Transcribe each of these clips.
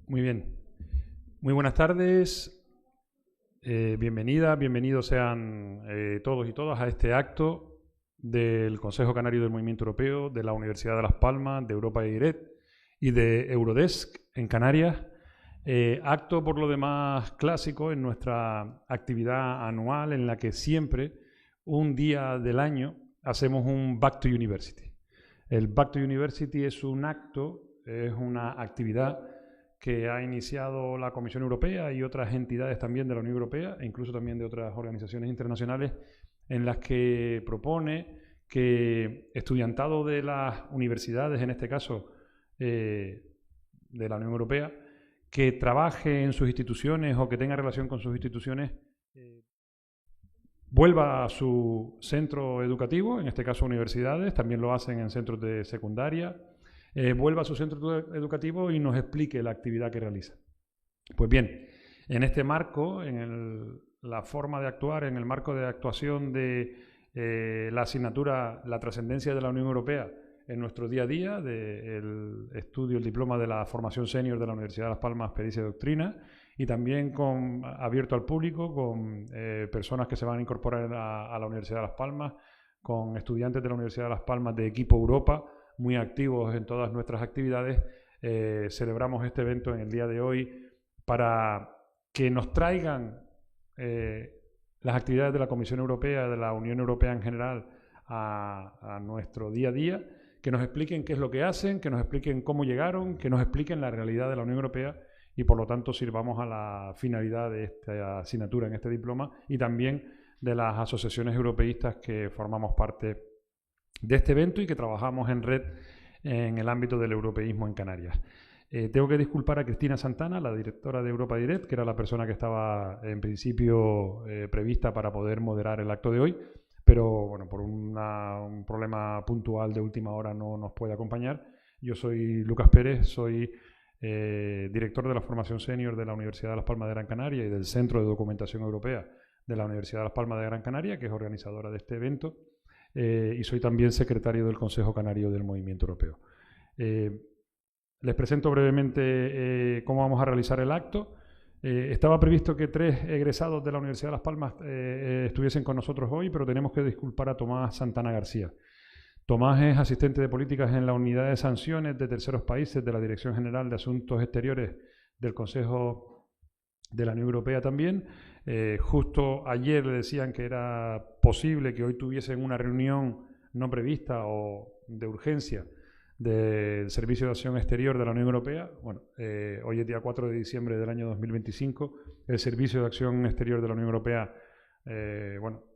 Muy bien. Muy buenas tardes. Bienvenidos sean todos y todas a este acto del Consejo Canario del Movimiento Europeo, de la Universidad de Las Palmas, de Europa Direct y de Eurodesk en Canarias. Acto por lo demás clásico en nuestra actividad anual en la que siempre, un día del año, hacemos un Back to University. El Back to University es un acto, es una actividad que ha iniciado la Comisión Europea y otras entidades también de la Unión Europea, e incluso también de otras organizaciones internacionales, en las que propone que estudiantado de las universidades, en este caso de la Unión Europea, que trabaje en sus instituciones o que tenga relación con sus instituciones, vuelva a su centro educativo, en este caso universidades, también lo hacen en centros de secundaria, vuelva a su centro educativo y nos explique la actividad que realiza. Pues bien, en este marco, en la forma de actuar, en el marco de actuación de la asignatura La trascendencia de la Unión Europea en nuestro día a día, del estudio, el diploma de la formación senior de la Universidad de Las Palmas, Pericia y Doctrina, y también abierto al público, con personas que se van a incorporar a la Universidad de Las Palmas, con estudiantes de la Universidad de Las Palmas de Equipo Europa, muy activos en todas nuestras actividades. Celebramos este evento en el día de hoy para que nos traigan las actividades de la Comisión Europea, de la Unión Europea en general, a nuestro día a día, que nos expliquen qué es lo que hacen, que nos expliquen cómo llegaron, que nos expliquen la realidad de la Unión Europea y, por lo tanto, sirvamos a la finalidad de esta asignatura en este diploma y también de las asociaciones europeístas que formamos parte de este evento y que trabajamos en red en el ámbito del europeísmo en Canarias. Tengo que disculpar a Cristina Santana, la directora de Europa Direct, que era la persona que estaba en principio prevista para poder moderar el acto de hoy, pero bueno, por un problema puntual de última hora no nos puede acompañar. Yo soy Lucas Pérez, soy director de la formación senior de la Universidad de Las Palmas de Gran Canaria y del Centro de Documentación Europea de la Universidad de Las Palmas de Gran Canaria, que es organizadora de este evento. Y soy también secretario del Consejo Canario del Movimiento Europeo. Les presento brevemente cómo vamos a realizar el acto. Estaba previsto que 3 egresados de la Universidad de Las Palmas estuviesen con nosotros hoy, pero tenemos que disculpar a Tomás Santana García. Tomás es asistente de políticas en la unidad de sanciones de terceros países de la Dirección General de Asuntos Exteriores del Consejo de la Unión Europea también. Justo ayer le decían que era posible que hoy tuviesen una reunión no prevista o de urgencia del Servicio de Acción Exterior de la Unión Europea. Bueno, hoy es día 4 de diciembre del año 2025. El Servicio de Acción Exterior de la Unión Europea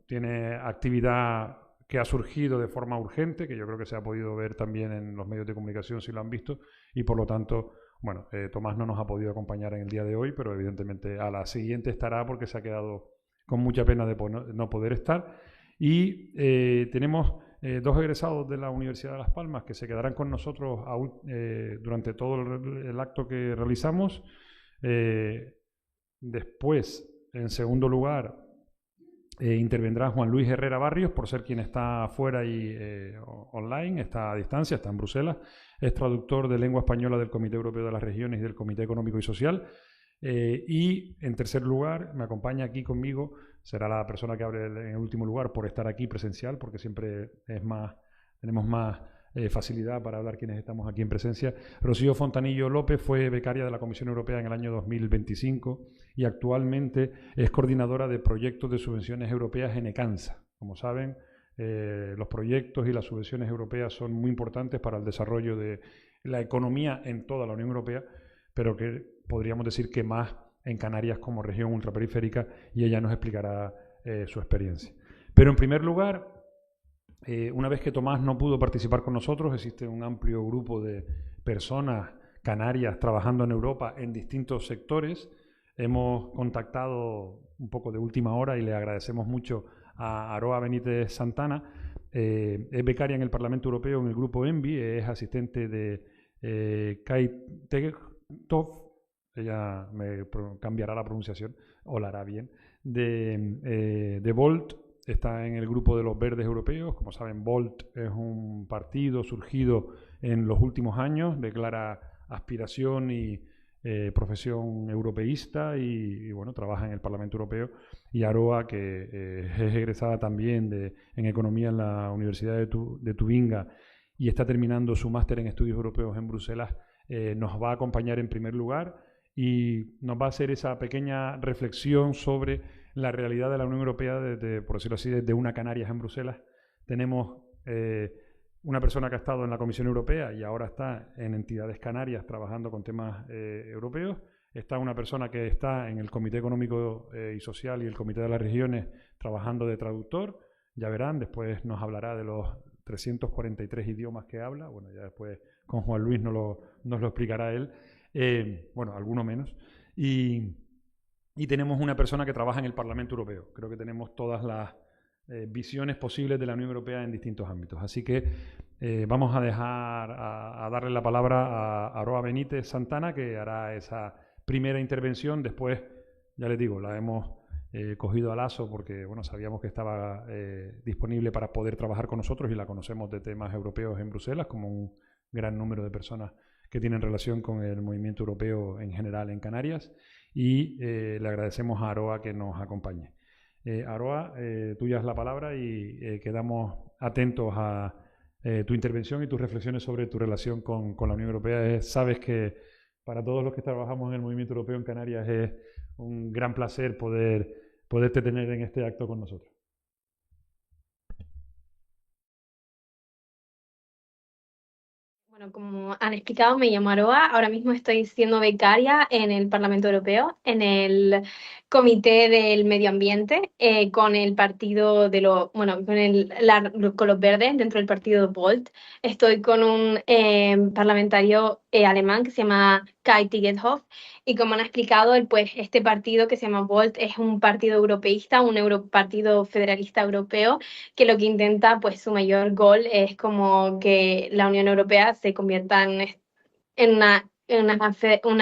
tiene actividad que ha surgido de forma urgente, que yo creo que se ha podido ver también en los medios de comunicación si lo han visto, y por lo tanto, bueno, Tomás no nos ha podido acompañar en el día de hoy, pero evidentemente a la siguiente estará porque se ha quedado con mucha pena de no poder estar. Y tenemos 2 egresados de la Universidad de Las Palmas que se quedarán con nosotros durante todo el acto que realizamos. Después, en segundo lugar, intervendrá Juan Luis Herrera Barrios, por ser quien está afuera y online, está a distancia, está en Bruselas. Es traductor de lengua española del Comité Europeo de las Regiones y del Comité Económico y Social. Y en tercer lugar, me acompaña aquí conmigo, será la persona que hable en el último lugar por estar aquí presencial, porque siempre tenemos más facilidad para hablar quienes estamos aquí en presencia. Rocío Fontanillo López fue becaria de la Comisión Europea en el año 2025 y actualmente es coordinadora de proyectos de subvenciones europeas en ECANSA. Como saben, los proyectos y las subvenciones europeas son muy importantes para el desarrollo de la economía en toda la Unión Europea, pero que podríamos decir que más en Canarias como región ultraperiférica, y ella nos explicará su experiencia. Pero en primer lugar, una vez que Tomás no pudo participar con nosotros, existe un amplio grupo de personas canarias trabajando en Europa en distintos sectores. Hemos contactado un poco de última hora y le agradecemos mucho a Aroa Benítez Santana. Es becaria en el Parlamento Europeo en el grupo ENVI, es asistente de Kai Tegtov, ella me cambiará la pronunciación, o la hará bien, de Volt. Está en el grupo de los verdes europeos. Como saben, Volt es un partido surgido en los últimos años de clara aspiración y profesión europeísta y, bueno, trabaja en el Parlamento Europeo. Y Aroa, que es egresada también en Economía en la Universidad de Tubinga y está terminando su máster en Estudios Europeos en Bruselas, nos va a acompañar en primer lugar y nos va a hacer esa pequeña reflexión sobre la realidad de la Unión Europea, por decirlo así, desde una Canarias en Bruselas. Tenemos una persona que ha estado en la Comisión Europea y ahora está en entidades canarias trabajando con temas europeos. Está una persona que está en el Comité Económico y Social y el Comité de las Regiones trabajando de traductor. Ya verán, después nos hablará de los 343 idiomas que habla. Bueno, ya después con Juan Luis nos lo explicará él. Bueno, alguno menos. Y tenemos una persona que trabaja en el Parlamento Europeo. Creo que tenemos todas las visiones posibles de la Unión Europea en distintos ámbitos. Así que vamos a dejar a darle la palabra a Aroa Benítez Santana, que hará esa primera intervención. Después, ya les digo, la hemos cogido a lazo porque, bueno, sabíamos que estaba disponible para poder trabajar con nosotros y la conocemos de temas europeos en Bruselas, como un gran número de personas que tienen relación con el movimiento europeo en general en Canarias. Y le agradecemos a Aroa que nos acompañe. Aroa, tuya es la palabra y quedamos atentos a tu intervención y tus reflexiones sobre tu relación con la Unión Europea. Sabes que para todos los que trabajamos en el movimiento europeo en Canarias es un gran placer poderte tener en este acto con nosotros. Bueno, como han explicado, me llamo Aroa. Ahora mismo estoy siendo becaria en el Parlamento Europeo, en el Comité del Medio Ambiente, con el partido bueno, con los verdes dentro del partido Volt. Estoy con un parlamentario alemán que se llama Kai Tigethoff. Y como han explicado, pues este partido que se llama Volt es un partido europeísta, un partido federalista europeo, que lo que intenta, pues su mayor gol es como que la Unión Europea se convierta en una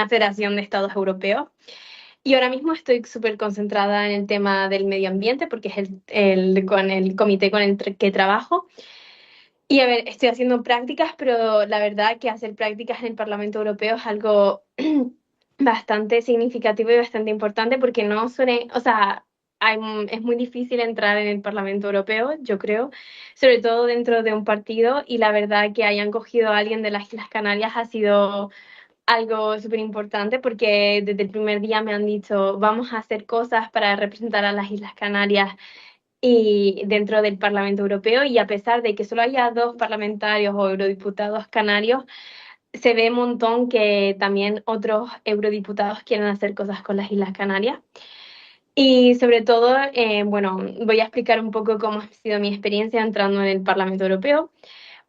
federación de estados europeos. Y ahora mismo estoy súper concentrada en el tema del medio ambiente porque es con el comité con el que trabajo. Y a ver, estoy haciendo prácticas, pero la verdad que hacer prácticas en el Parlamento Europeo es algo bastante significativo y bastante importante porque no suele, o sea, es muy difícil entrar en el Parlamento Europeo, yo creo, sobre todo dentro de un partido, y la verdad que hayan cogido a alguien de las Islas Canarias ha sido algo súper importante porque desde el primer día me han dicho, vamos a hacer cosas para representar a las Islas Canarias y dentro del Parlamento Europeo, y a pesar de que solo haya 2 parlamentarios o eurodiputados canarios, se ve un montón que también otros eurodiputados quieren hacer cosas con las Islas Canarias. Y sobre todo, bueno, voy a explicar un poco cómo ha sido mi experiencia entrando en el Parlamento Europeo.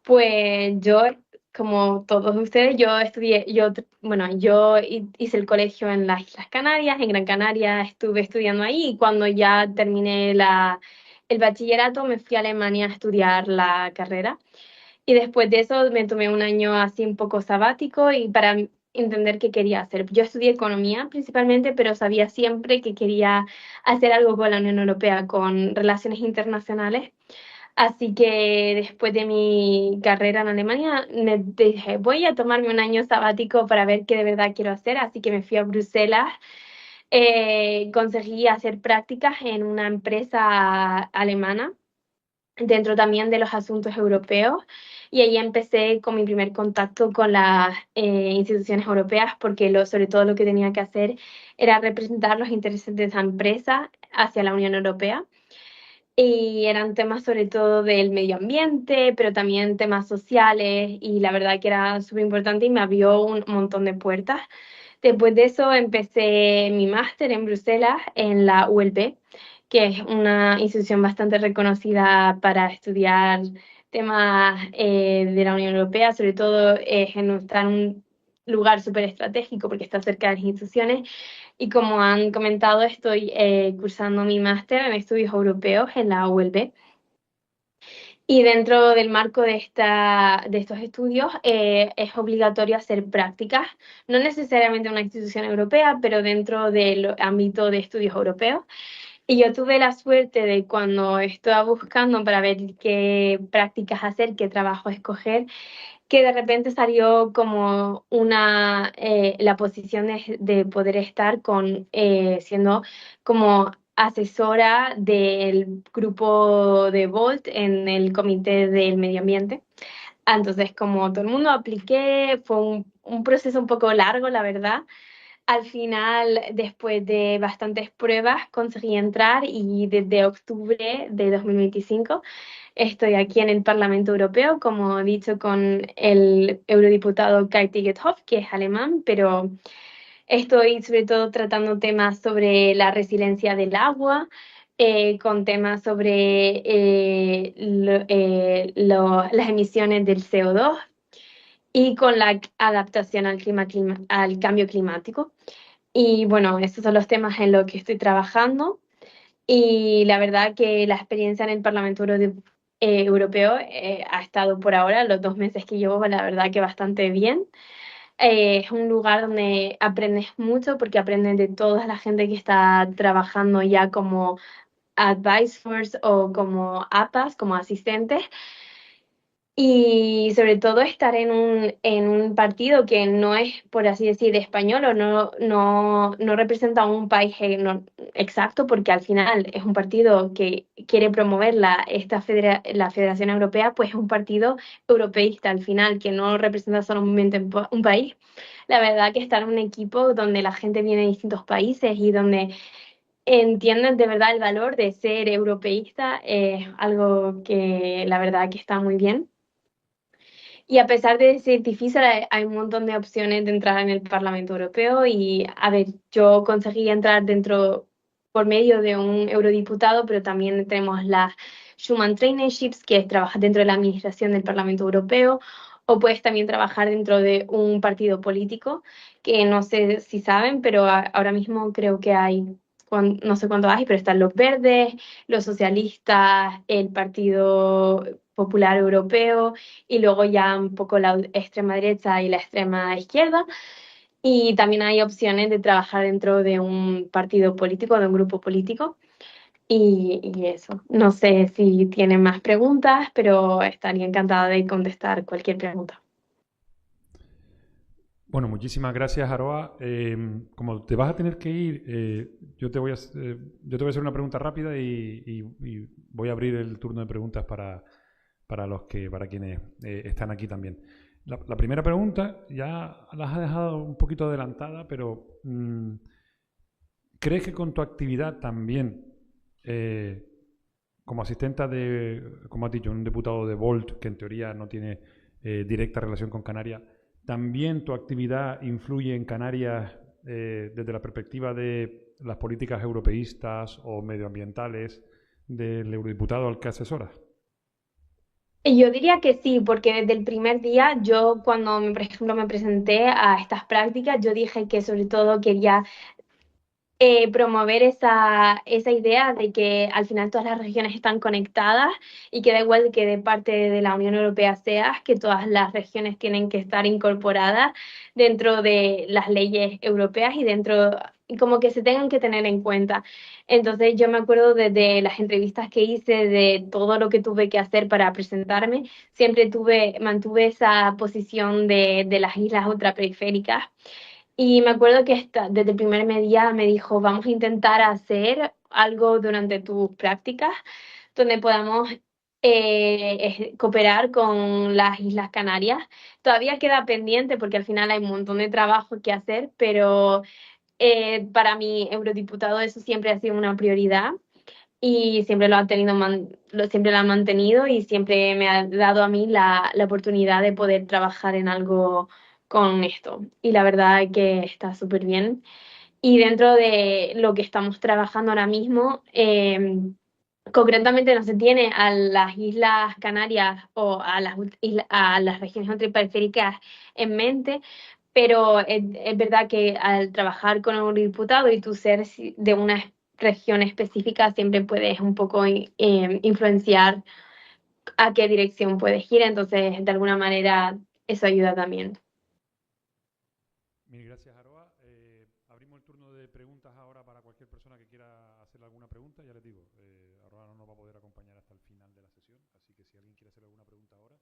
Pues yo, como todos ustedes, yo hice el colegio en las Islas Canarias, en Gran Canaria, estuve estudiando ahí, y cuando ya terminé el bachillerato me fui a Alemania a estudiar la carrera. Y después de eso me tomé un año así un poco sabático y para entender qué quería hacer. Yo estudié economía principalmente, pero sabía siempre que quería hacer algo con la Unión Europea, con relaciones internacionales. Así que después de mi carrera en Alemania, me dije, voy a tomarme un año sabático para ver qué de verdad quiero hacer. Así que me fui a Bruselas. Conseguí hacer prácticas en una empresa alemana dentro también de los asuntos europeos, y ahí empecé con mi primer contacto con las instituciones europeas porque sobre todo lo que tenía que hacer era representar los intereses de esa empresa hacia la Unión Europea. Y eran temas sobre todo del medio ambiente, pero también temas sociales, y la verdad que era súper importante y me abrió un montón de puertas. Después de eso empecé mi máster en Bruselas, en la ULB, que es una institución bastante reconocida para estudiar temas de la Unión Europea, sobre todo está en un lugar súper estratégico porque está cerca de las instituciones. Y como han comentado, estoy cursando mi máster en estudios europeos en la ULB. Y dentro del marco de estos estudios es obligatorio hacer prácticas, no necesariamente en una institución europea, pero dentro del ámbito de estudios europeos. Y yo tuve la suerte de, cuando estaba buscando para ver qué prácticas hacer, qué trabajo escoger, que de repente salió como la posición de poder estar siendo como asesora del grupo de Volt en el Comité del Medio Ambiente. Entonces, como todo el mundo apliqué, fue un proceso un poco largo, la verdad. Al final, después de bastantes pruebas, conseguí entrar y desde octubre de 2025 estoy aquí en el Parlamento Europeo, como he dicho, con el eurodiputado Kai Tigethoff, que es alemán, pero estoy sobre todo tratando temas sobre la resiliencia del agua, con temas sobre las emisiones del CO2 y con la adaptación al cambio climático. Y bueno, esos son los temas en los que estoy trabajando. Y la verdad que la experiencia en el Parlamento Europeo ha estado por ahora, los 2 meses que llevo, la verdad que bastante bien. Es un lugar donde aprendes mucho porque aprendes de toda la gente que está trabajando ya como advisors o como APAs, como asistentes. Y sobre todo estar en un partido que no es, por así decir, español o no representa un país exacto, porque al final es un partido que quiere promover la Federación Europea, pues es un partido europeísta al final, que no representa solamente un país. La verdad que estar en un equipo donde la gente viene de distintos países y donde entienden de verdad el valor de ser europeísta es algo que la verdad que está muy bien. Y a pesar de ser difícil, hay un montón de opciones de entrar en el Parlamento Europeo y, a ver, yo conseguí entrar dentro por medio de un eurodiputado, pero también tenemos las Schuman Traineeships, que es trabajar dentro de la administración del Parlamento Europeo, o puedes también trabajar dentro de un partido político, que no sé si saben, pero ahora mismo creo que hay, no sé cuántos hay, pero están los verdes, los socialistas, el Partido Popular Europeo y luego ya un poco la extrema derecha y la extrema izquierda. Y también hay opciones de trabajar dentro de un partido político, de un grupo político. Y eso. No sé si tienen más preguntas, pero estaría encantada de contestar cualquier pregunta. Bueno, muchísimas gracias, Aroa. Como te vas a tener que ir, yo te voy a hacer una pregunta rápida y voy a abrir el turno de preguntas para quienes están aquí también. La primera pregunta ya las has dejado un poquito adelantada, pero ¿crees que con tu actividad también, eh, como asistenta como has dicho, un diputado de Volt, que en teoría no tiene directa relación con Canarias, también tu actividad influye en Canarias desde la perspectiva de las políticas europeístas o medioambientales del eurodiputado al que asesoras? Yo diría que sí, porque desde el primer día yo cuando, por ejemplo, me presenté a estas prácticas, yo dije que sobre todo quería promover esa idea de que al final todas las regiones están conectadas y que da igual que de parte de la Unión Europea seas, que todas las regiones tienen que estar incorporadas dentro de las leyes europeas y como que se tengan que tener en cuenta. Entonces yo me acuerdo desde las entrevistas que hice, de todo lo que tuve que hacer para presentarme, siempre mantuve esa posición de las islas ultraperiféricas y me acuerdo que desde el primer día me dijo, vamos a intentar hacer algo durante tus prácticas donde podamos cooperar con las Islas Canarias. Todavía queda pendiente porque al final hay un montón de trabajo que hacer, pero para mi eurodiputado eso siempre ha sido una prioridad y siempre lo ha siempre lo ha mantenido y siempre me ha dado a mí la oportunidad de poder trabajar en algo con esto. Y la verdad es que está súper bien. Y dentro de lo que estamos trabajando ahora mismo, concretamente no se tiene a las Islas Canarias o a las regiones ultraperiféricas en mente, pero es verdad que al trabajar con un diputado y tú ser de una región específica, siempre puedes un poco influenciar a qué dirección puedes ir, entonces de alguna manera eso ayuda también. Mil gracias, Aroa. Abrimos el turno de preguntas ahora para cualquier persona que quiera hacer alguna pregunta. Ya les digo, Aroa no nos va a poder acompañar hasta el final de la sesión, así que si alguien quiere hacer alguna pregunta ahora.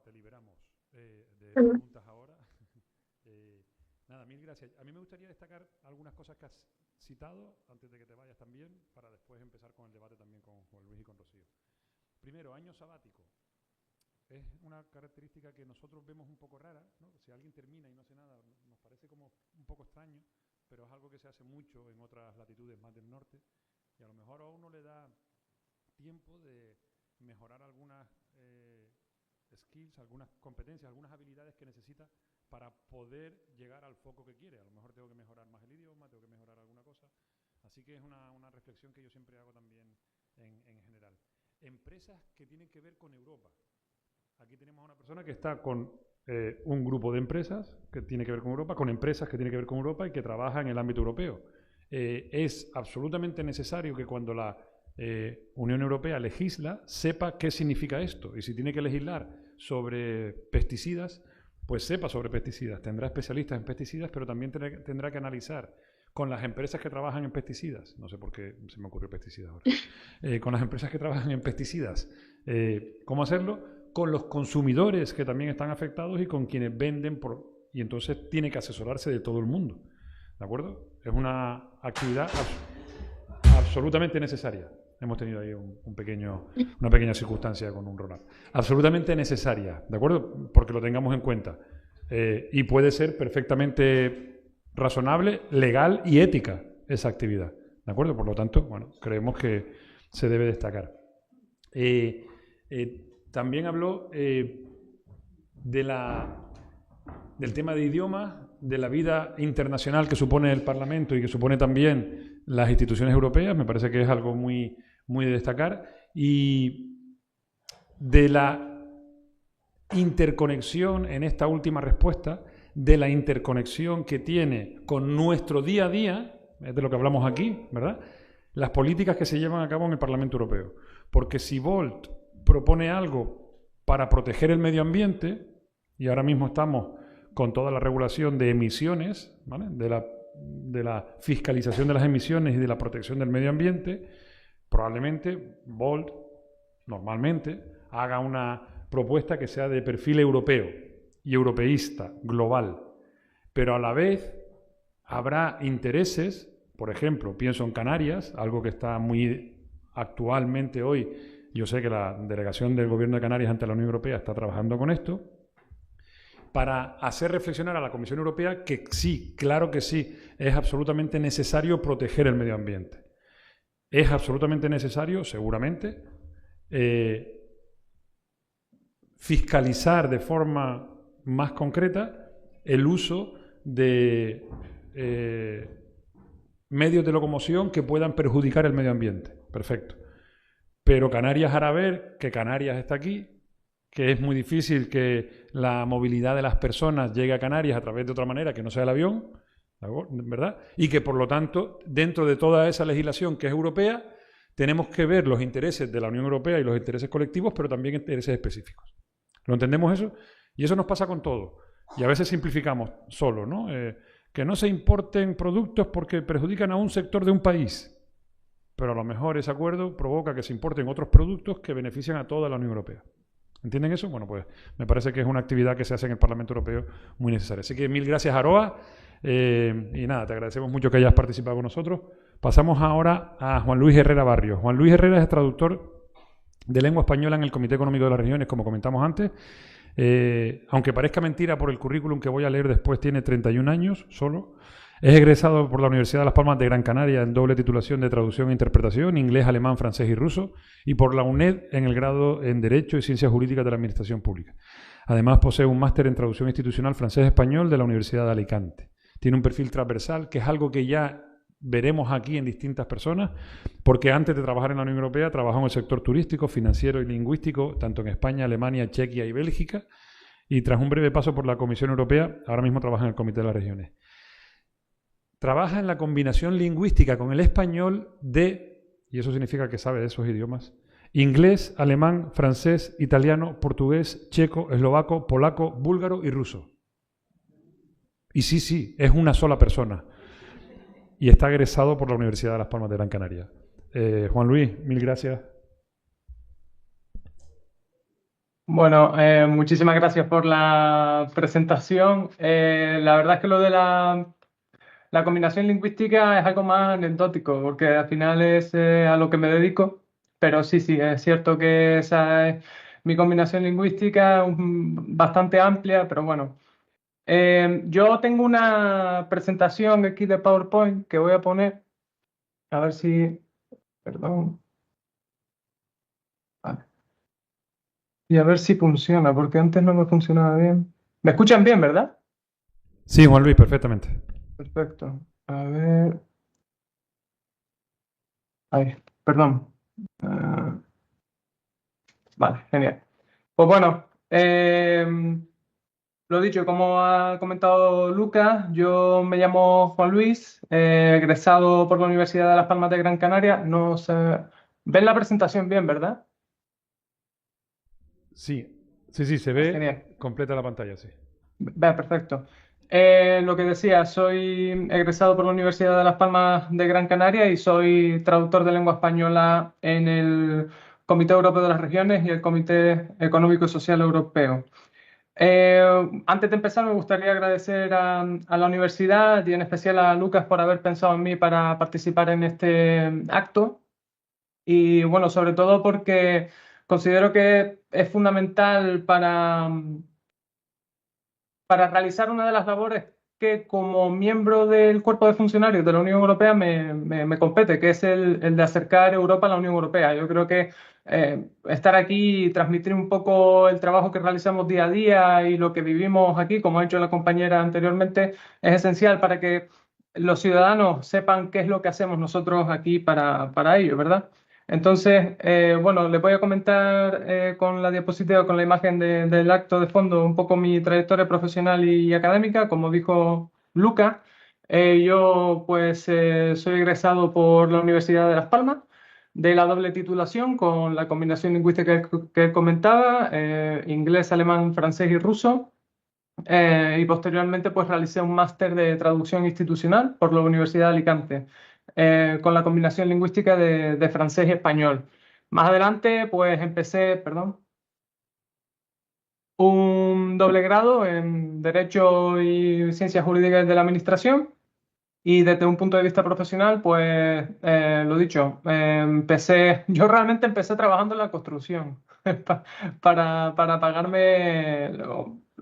Aroa, te liberamos de preguntas ahora. Nada, mil gracias. A mí me gustaría destacar algunas cosas que has citado, antes de que te vayas también, para después empezar con el debate también con Juan Luis y con Rocío. Primero, año sabático. Es una característica que nosotros vemos un poco rara, ¿no? Si alguien termina y no hace nada, nos parece como un poco extraño, pero es algo que se hace mucho en otras latitudes más del norte, y a lo mejor a uno le da tiempo de mejorar algunas skills, algunas competencias, algunas habilidades que necesita para poder llegar al foco que quiere. A lo mejor tengo que mejorar más el idioma, tengo que mejorar alguna cosa. Así que es una reflexión que yo siempre hago también en general. Empresas que tienen que ver con Europa. Aquí tenemos a una persona que está con un grupo de empresas que tiene que ver con Europa, con empresas que tienen que ver con Europa y que trabaja en el ámbito europeo. Es absolutamente necesario que cuando la Unión Europea legisla, sepa qué significa esto. Y si tiene que legislar sobre pesticidas, pues sepa sobre pesticidas. Tendrá especialistas en pesticidas, pero también tendrá que analizar con las empresas que trabajan en pesticidas, no sé por qué se me ocurrió pesticidas ahora, con las empresas que trabajan en pesticidas, ¿cómo hacerlo? Con los consumidores que también están afectados y con quienes venden, y entonces tiene que asesorarse de todo el mundo, ¿de acuerdo? Es una actividad absolutamente necesaria. Hemos tenido ahí una pequeña circunstancia con un Ronald. Absolutamente necesaria, ¿de acuerdo? Porque lo tengamos en cuenta. Y puede ser perfectamente razonable, legal y ética esa actividad, ¿de acuerdo? Por lo tanto, bueno, creemos que se debe destacar. También habló del tema de idiomas, de la vida internacional que supone el Parlamento y que supone también las instituciones europeas. Me parece que es algo muy, muy de destacar. Y de la interconexión en esta última respuesta, de la interconexión que tiene con nuestro día a día, es de lo que hablamos aquí, ¿verdad? Las políticas que se llevan a cabo en el Parlamento Europeo. Porque si Volt propone algo para proteger el medio ambiente, y ahora mismo estamos con toda la regulación de emisiones, ¿vale? de la fiscalización de las emisiones y de la protección del medio ambiente, probablemente Volt, normalmente, haga una propuesta que sea de perfil europeo y europeísta, global. Pero a la vez habrá intereses, por ejemplo, pienso en Canarias, algo que está muy actualmente hoy. Yo sé que la delegación del Gobierno de Canarias ante la Unión Europea está trabajando con esto, para hacer reflexionar a la Comisión Europea que sí, claro que sí, es absolutamente necesario proteger el medio ambiente. Es absolutamente necesario, seguramente, fiscalizar de forma más concreta el uso de medios de locomoción que puedan perjudicar el medio ambiente. Perfecto. Pero Canarias hará ver que Canarias está aquí, que es muy difícil que la movilidad de las personas llegue a Canarias a través de otra manera que no sea el avión, ¿verdad? Y que, por lo tanto, dentro de toda esa legislación que es europea, tenemos que ver los intereses de la Unión Europea y los intereses colectivos, pero también intereses específicos. ¿Lo entendemos eso? Y eso nos pasa con todo. Y a veces simplificamos solo, ¿no? Que no se importen productos porque perjudican a un sector de un país. Pero a lo mejor ese acuerdo provoca que se importen otros productos que benefician a toda la Unión Europea. ¿Entienden eso? Bueno, pues me parece que es una actividad que se hace en el Parlamento Europeo muy necesaria. Así que mil gracias, Aroa. Y nada, te agradecemos mucho que hayas participado con nosotros. Pasamos ahora a Juan Luis Herrera Barrios. Juan Luis Herrera es traductor de lengua española en el Comité Económico de las Regiones, como comentamos antes. Aunque parezca mentira por el currículum que voy a leer después, tiene 31 años solo. Es egresado por la Universidad de Las Palmas de Gran Canaria en doble titulación de traducción e interpretación, inglés, alemán, francés y ruso, y por la UNED en el grado en Derecho y Ciencias Jurídicas de la Administración Pública. Además posee un máster en traducción institucional francés-español de la Universidad de Alicante. Tiene un perfil transversal, que es algo que ya veremos aquí en distintas personas, porque antes de trabajar en la Unión Europea trabajó en el sector turístico, financiero y lingüístico, tanto en España, Alemania, Chequia y Bélgica, y tras un breve paso por la Comisión Europea, ahora mismo trabaja en el Comité de las Regiones. Trabaja en la combinación lingüística con el español y eso significa que sabe de esos idiomas, inglés, alemán, francés, italiano, portugués, checo, eslovaco, polaco, búlgaro y ruso. Y sí, es una sola persona. Y está egresado por la Universidad de Las Palmas de Gran Canaria. Juan Luis, mil gracias. Bueno, muchísimas gracias por la presentación. La verdad es que lo de la combinación lingüística es algo más anecdótico, porque al final es a lo que me dedico, pero sí, sí, es cierto que esa es mi combinación lingüística, bastante amplia, pero bueno. Yo tengo una presentación aquí de PowerPoint que voy a poner, a ver si, perdón, vale. Y a ver si funciona, porque antes no me funcionaba bien. ¿Me escuchan bien, verdad? Sí, Juan Luis, perfectamente. Perfecto. A ver, ahí, perdón. Ah, vale, genial. Pues bueno, lo dicho, como ha comentado Lucas, yo me llamo Juan Luis, egresado por la Universidad de Las Palmas de Gran Canaria. No sé, ven la presentación bien, ¿verdad? Sí, sí, sí, se Genial. ve completa la pantalla, sí. Va, perfecto. Lo que decía, soy egresado por la Universidad de Las Palmas de Gran Canaria y soy traductor de lengua española en el Comité Europeo de las Regiones y el Comité Económico y Social Europeo. Antes de empezar, me gustaría agradecer a la universidad y en especial a Lucas por haber pensado en mí para participar en este acto. Y bueno, sobre todo porque considero que es fundamental para realizar una de las labores que como miembro del cuerpo de funcionarios de la Unión Europea me compete, que es el de acercar Europa a la Unión Europea. Yo creo que estar aquí y transmitir un poco el trabajo que realizamos día a día y lo que vivimos aquí, como ha hecho la compañera anteriormente, es esencial para que los ciudadanos sepan qué es lo que hacemos nosotros aquí para ello, ¿verdad? Entonces, bueno, les voy a comentar con la diapositiva, con la imagen del acto de fondo, un poco mi trayectoria profesional y académica. Como dijo Luca, yo pues soy egresado por la Universidad de Las Palmas de la doble titulación con la combinación lingüística que comentaba, inglés, alemán, francés y ruso. Y posteriormente pues realicé un máster de traducción institucional por la Universidad de Alicante, con la combinación lingüística de francés y español. Más adelante pues empecé, perdón, un doble grado en Derecho y Ciencias Jurídicas de la Administración. Y desde un punto de vista profesional, pues lo dicho, yo realmente empecé trabajando en la construcción para pagarme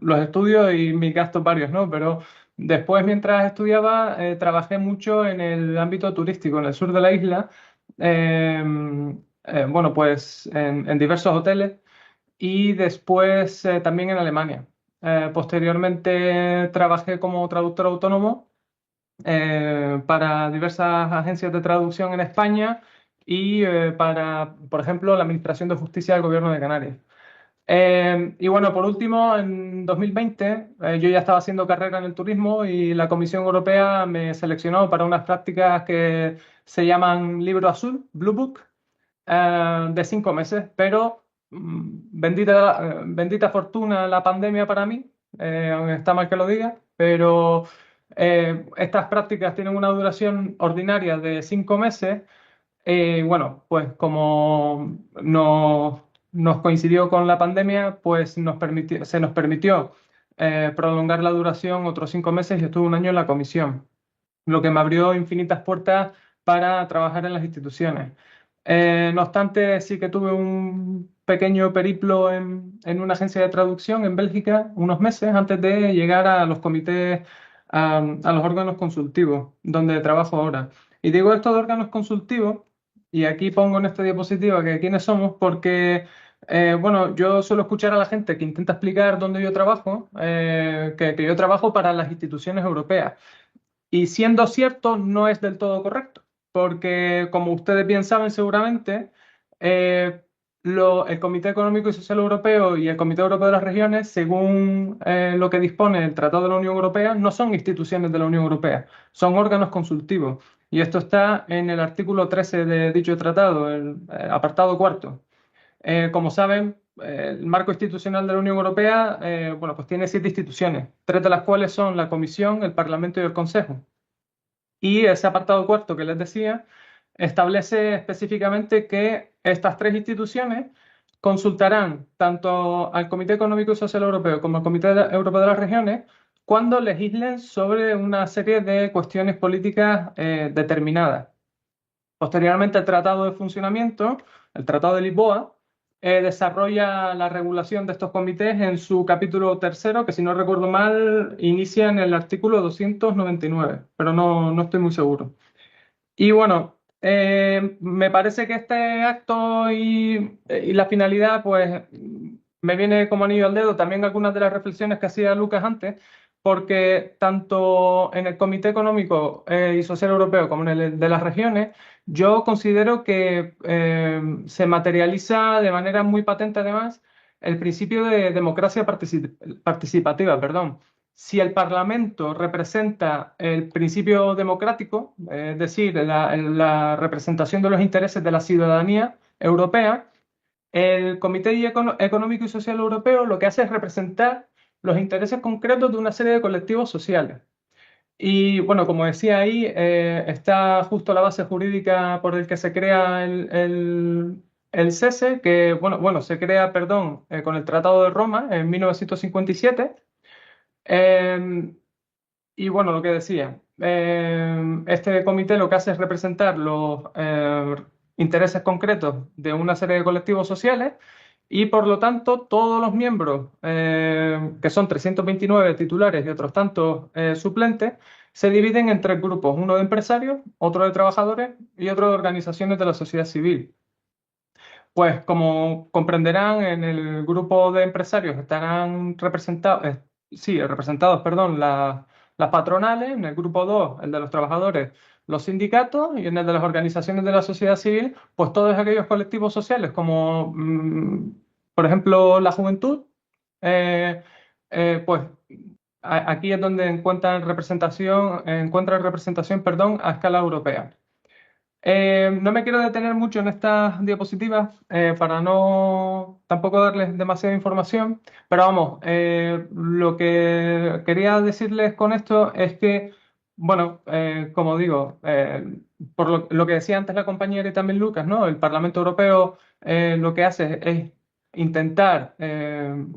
los estudios y mis gastos varios, ¿no? Pero después, mientras estudiaba, trabajé mucho en el ámbito turístico, en el sur de la isla, eh, bueno, pues en diversos hoteles y después también en Alemania. Posteriormente trabajé como traductor autónomo para diversas agencias de traducción en España y para, por ejemplo, la Administración de Justicia del Gobierno de Canarias. Y bueno, por último, en 2020 yo ya estaba haciendo carrera en el turismo y la Comisión Europea me seleccionó para unas prácticas que se llaman Libro Azul, Blue Book, de 5 meses, pero bendita fortuna la pandemia para mí, aunque está mal que lo diga, pero estas prácticas tienen una duración ordinaria de 5 meses. Bueno, pues como nos coincidió con la pandemia, pues se nos permitió prolongar la duración otros 5 meses y estuve un año en la comisión, lo que me abrió infinitas puertas para trabajar en las instituciones. No obstante, sí que tuve un pequeño periplo en una agencia de traducción en Bélgica unos meses antes de llegar a los comités, a los órganos consultivos, donde trabajo ahora. Y digo esto de órganos consultivos, y aquí pongo en esta diapositiva que quiénes somos, porque, bueno, yo suelo escuchar a la gente que intenta explicar dónde yo trabajo, que yo trabajo para las instituciones europeas. Y siendo cierto, no es del todo correcto, porque como ustedes bien saben seguramente, eh, el Comité Económico y Social Europeo y el Comité Europeo de las Regiones, según lo que dispone el Tratado de la Unión Europea, no son instituciones de la Unión Europea, son órganos consultivos. Y esto está en el artículo 13 de dicho tratado, el apartado cuarto. Como saben, el marco institucional de la Unión Europea, bueno, pues tiene 7 instituciones, 3 de las cuales son la Comisión, el Parlamento y el Consejo. Y ese apartado cuarto que les decía establece específicamente que estas 3 instituciones consultarán tanto al Comité Económico y Social Europeo como al Europeo de las Regiones cuando legislen sobre una serie de cuestiones políticas determinadas. Posteriormente, el Tratado de Funcionamiento, el Tratado de Lisboa, desarrolla la regulación de estos comités en su capítulo tercero, que si no recuerdo mal, inicia en el artículo 299, pero no estoy muy seguro. Y bueno, me parece que este acto y la finalidad, pues me viene como anillo al dedo también algunas de las reflexiones que hacía Lucas antes, porque tanto en el Comité Económico y Social Europeo como en el de las regiones, yo considero que se materializa de manera muy patente además el principio de democracia participativa, perdón. Si el Parlamento representa el principio democrático, es decir, la representación de los intereses de la ciudadanía europea, el Comité Económico y Social Europeo lo que hace es representar los intereses concretos de una serie de colectivos sociales. Y bueno, como decía ahí, está justo la base jurídica por el que se crea el SESE, que bueno, se crea, perdón, con el Tratado de Roma en 1957. Y bueno, lo que decía, este comité lo que hace es representar los intereses concretos de una serie de colectivos sociales y por lo tanto todos los miembros, que son 329 titulares y otros tantos suplentes, se dividen en tres grupos, uno de empresarios, otro de trabajadores y otro de organizaciones de la sociedad civil. Pues como comprenderán, en el grupo de empresarios estarán representados, representados, perdón, las patronales, en el grupo 2 el de los trabajadores, los sindicatos, y en el de las organizaciones de la sociedad civil, pues todos aquellos colectivos sociales como, por ejemplo, la juventud, eh, pues aquí es donde encuentran representación, perdón, a escala europea. No me quiero detener mucho en estas diapositivas para no tampoco darles demasiada información, pero vamos, lo que quería decirles con esto es que, bueno, como digo, por lo que decía antes la compañera y también Lucas, ¿no? El Parlamento Europeo lo que hace es intentar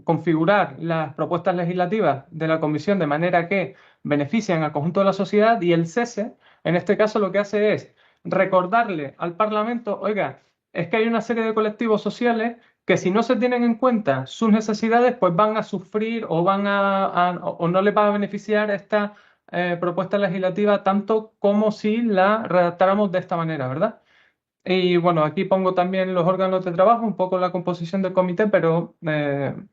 configurar las propuestas legislativas de la Comisión de manera que beneficien al conjunto de la sociedad, y el SESE, en este caso, lo que hace es recordarle al Parlamento, oiga, es que hay una serie de colectivos sociales que si no se tienen en cuenta sus necesidades, pues van a sufrir o o no les va a beneficiar esta propuesta legislativa tanto como si la redactáramos de esta manera, ¿verdad? Y bueno, aquí pongo también los órganos de trabajo, un poco la composición del comité, pero no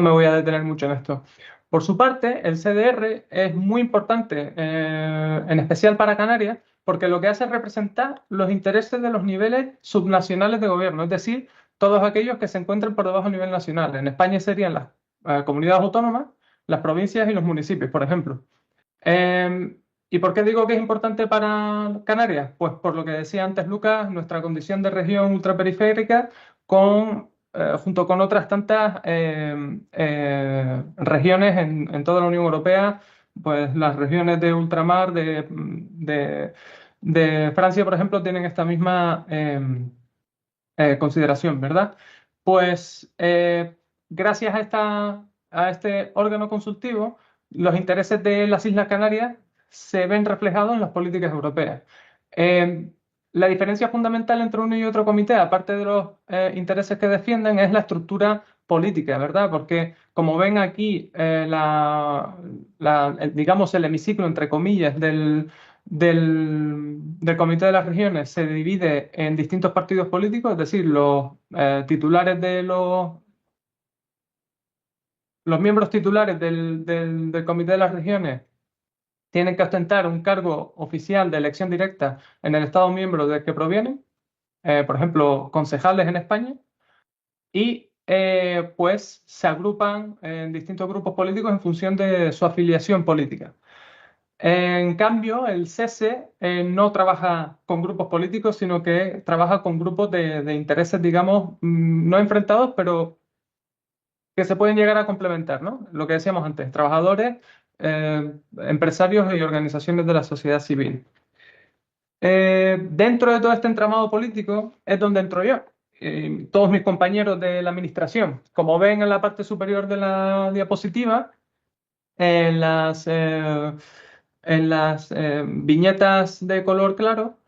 me voy a detener mucho en esto. Por su parte, el CDR es muy importante, en especial para Canarias, porque lo que hace es representar los intereses de los niveles subnacionales de gobierno, es decir, todos aquellos que se encuentran por debajo del nivel nacional. En España serían las comunidades autónomas, las provincias y los municipios, por ejemplo. ¿Y por qué digo que es importante para Canarias? Pues por lo que decía antes Lucas, nuestra condición de región ultraperiférica junto con otras tantas regiones en toda la Unión Europea, pues las regiones de ultramar de Francia, por ejemplo, tienen esta misma consideración, ¿verdad? Pues gracias a este órgano consultivo, los intereses de las Islas Canarias se ven reflejados en las políticas europeas. La diferencia fundamental entre uno y otro comité, aparte de los intereses que defienden, es la estructura política, ¿verdad? Porque como ven aquí, digamos, el hemiciclo, entre comillas, del Comité de las Regiones se divide en distintos partidos políticos, es decir, titulares los miembros titulares del Comité de las Regiones tienen que ostentar un cargo oficial de elección directa en el Estado miembro del que provienen, por ejemplo, concejales en España, y pues se agrupan en distintos grupos políticos en función de su afiliación política. En cambio, el SESE no trabaja con grupos políticos, sino que trabaja con grupos de intereses, digamos, no enfrentados, pero que se pueden llegar a complementar, ¿no? Lo que decíamos antes, trabajadores, empresarios y organizaciones de la sociedad civil. Dentro de todo este entramado político es donde entro yo. todos mis compañeros de la administración. Como ven en la parte superior de la diapositiva, en las viñetas de color claro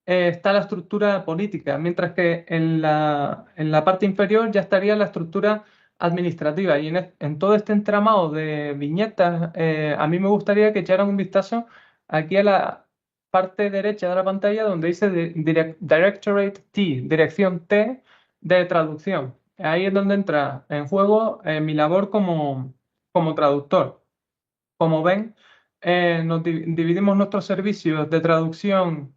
está la estructura política, mientras que en la parte inferior ya estaría la estructura administrativa. Y en todo este entramado de viñetas, a mí me gustaría que echaran un vistazo aquí a la parte derecha de la pantalla donde dice Directorate T, Dirección T de traducción. Ahí es donde entra en juego mi labor como traductor. Como ven, dividimos nuestros servicios de traducción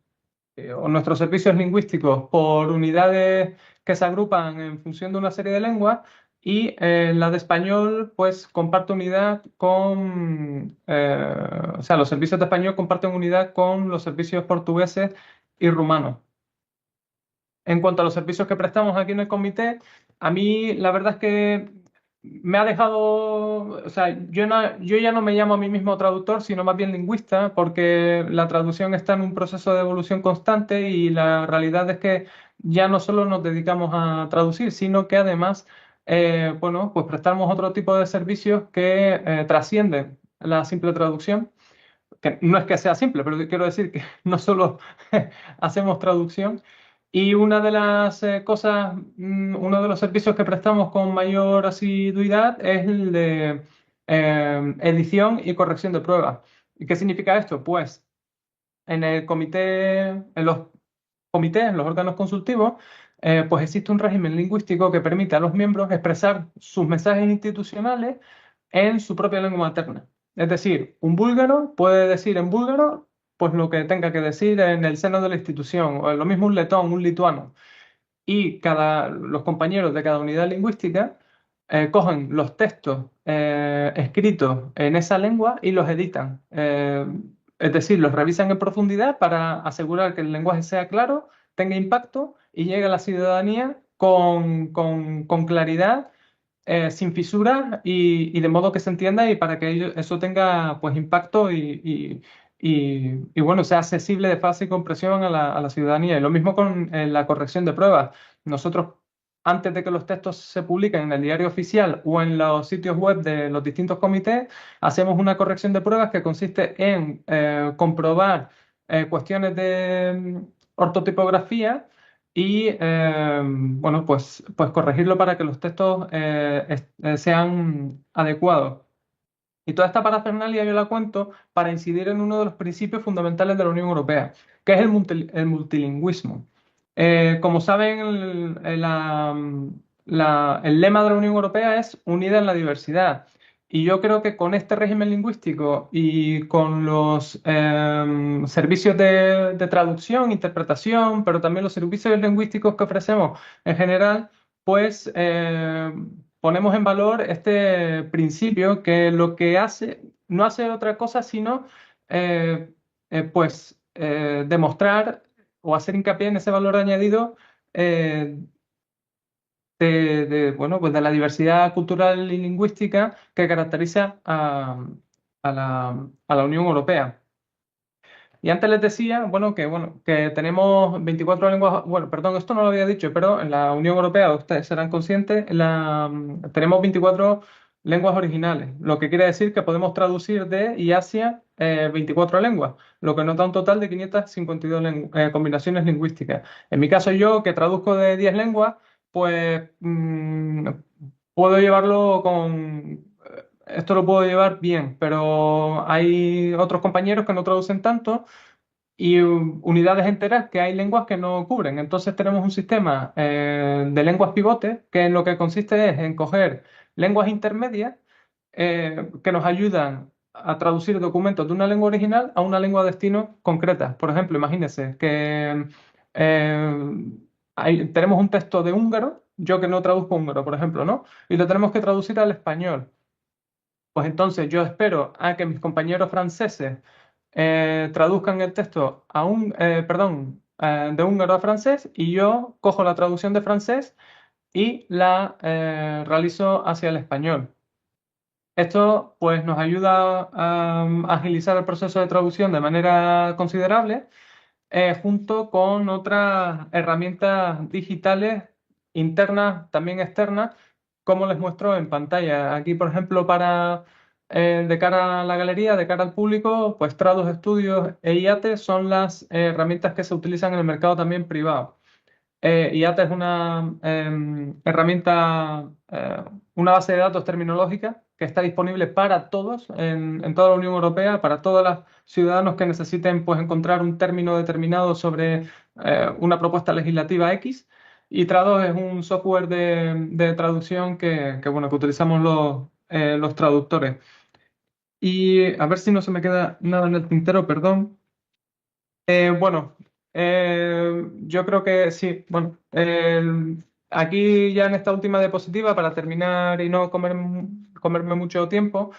o nuestros servicios lingüísticos por unidades que se agrupan en función de una serie de lenguas y la de español pues comparte unidad o sea, los servicios de español comparten unidad con los servicios portugueses y rumanos. En cuanto a los servicios que prestamos aquí en el comité, a mí la verdad es que me ha dejado, o sea, yo ya no me llamo a mí mismo traductor, sino más bien lingüista, porque la traducción está en un proceso de evolución constante y la realidad es que ya no solo nos dedicamos a traducir, sino que además, bueno, pues prestamos otro tipo de servicios que trascienden la simple traducción, que no es que sea simple, pero quiero decir que no solo hacemos traducción. Y una de las cosas, uno de los servicios que prestamos con mayor asiduidad es el de edición y corrección de pruebas. ¿Y qué significa esto? Pues en el comité, en los comités, en los órganos consultivos, pues existe un régimen lingüístico que permite a los miembros expresar sus mensajes institucionales en su propia lengua materna. Es decir, un búlgaro puede decir en búlgaro pues lo que tenga que decir en el seno de la institución, o lo mismo un letón, un lituano. Y los compañeros de cada unidad lingüística cogen los textos escritos en esa lengua y los editan. Es decir, los revisan en profundidad para asegurar que el lenguaje sea claro, tenga impacto y llegue a la ciudadanía con claridad, sin fisuras y de modo que se entienda y para que eso tenga pues impacto y, bueno, sea accesible de fácil comprensión a la ciudadanía. Y lo mismo con la corrección de pruebas. Nosotros, antes de que los textos se publiquen en el diario oficial o en los sitios web de los distintos comités, hacemos una corrección de pruebas que consiste en comprobar cuestiones de ortotipografía y bueno, pues corregirlo para que los textos sean adecuados. Y toda esta parafernalia yo la cuento para incidir en uno de los principios fundamentales de la Unión Europea, que es el multilingüismo. Como saben, el lema de la Unión Europea es unida en la diversidad. Y yo creo que con este régimen lingüístico y con los servicios de traducción, interpretación, pero también los servicios lingüísticos que ofrecemos en general, pues ponemos en valor este principio que lo que hace, no hace otra cosa sino pues demostrar o hacer hincapié en ese valor añadido eh, bueno, pues de la diversidad cultural y lingüística que caracteriza a la Unión Europea. Y antes les decía, bueno, que tenemos 24 lenguas, bueno, perdón, esto no lo había dicho, pero en la Unión Europea, ustedes serán conscientes, tenemos 24 lenguas originales, lo que quiere decir que podemos traducir de y hacia 24 lenguas, lo que nos da un total de 552 combinaciones lingüísticas. En mi caso, yo que traduzco de 10 lenguas, pues puedo llevarlo esto lo puedo llevar bien, pero hay otros compañeros que no traducen tanto y unidades enteras que hay lenguas que no cubren. Entonces tenemos un sistema de lenguas pivotes que en lo que consiste es en coger lenguas intermedias que nos ayudan a traducir documentos de una lengua original a una lengua destino concreta. Por ejemplo, imagínense que tenemos un texto de húngaro, yo que no traduzco húngaro, por ejemplo, ¿no? Y lo tenemos que traducir al español. Pues entonces yo espero a que mis compañeros franceses traduzcan el texto perdón, de húngaro a francés y yo cojo la traducción de francés y la realizo hacia el español. Esto pues nos ayuda a agilizar el proceso de traducción de manera considerable junto con otras herramientas digitales internas, también externas, como les muestro en pantalla. Aquí, por ejemplo, de cara a la galería, de cara al público, pues Trados Studios e IATE son las herramientas que se utilizan en el mercado también privado. IATA es una herramienta, una base de datos terminológica que está disponible para todos en toda la Unión Europea, para todos los ciudadanos que necesiten pues, encontrar un término determinado sobre una propuesta legislativa X. Y Trados es un software de traducción bueno, que utilizamos los traductores. Y a ver si no se me queda nada en el tintero, perdón. Bueno, yo creo que sí. Bueno, aquí ya en esta última diapositiva, para terminar y no comerme mucho tiempo,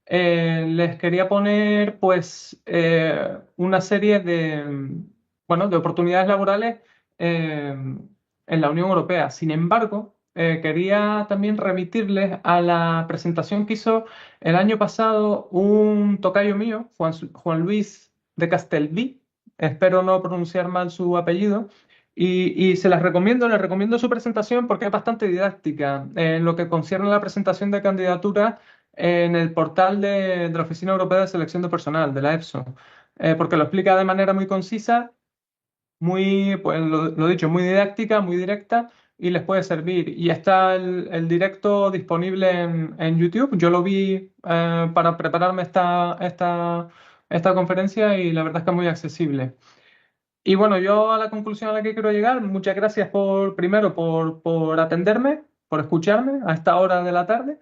les quería poner pues una serie bueno, de oportunidades laborales en la Unión Europea. Sin embargo, quería también remitirles a la presentación que hizo el año pasado un tocayo mío, Juan Luis de Castelví. Espero no pronunciar mal su apellido. Y se las recomiendo, les recomiendo su presentación porque es bastante didáctica. En lo que concierne a la presentación de candidatura en el portal de la Oficina Europea de Selección de Personal, de la EPSO, porque lo explica de manera muy concisa, muy, pues lo dicho, muy didáctica, muy directa y les puede servir. Y está el directo disponible en YouTube. Yo lo vi para prepararme esta conferencia y la verdad es que es muy accesible. Y bueno, yo a la conclusión a la que quiero llegar, muchas gracias primero por atenderme, por escucharme a esta hora de la tarde.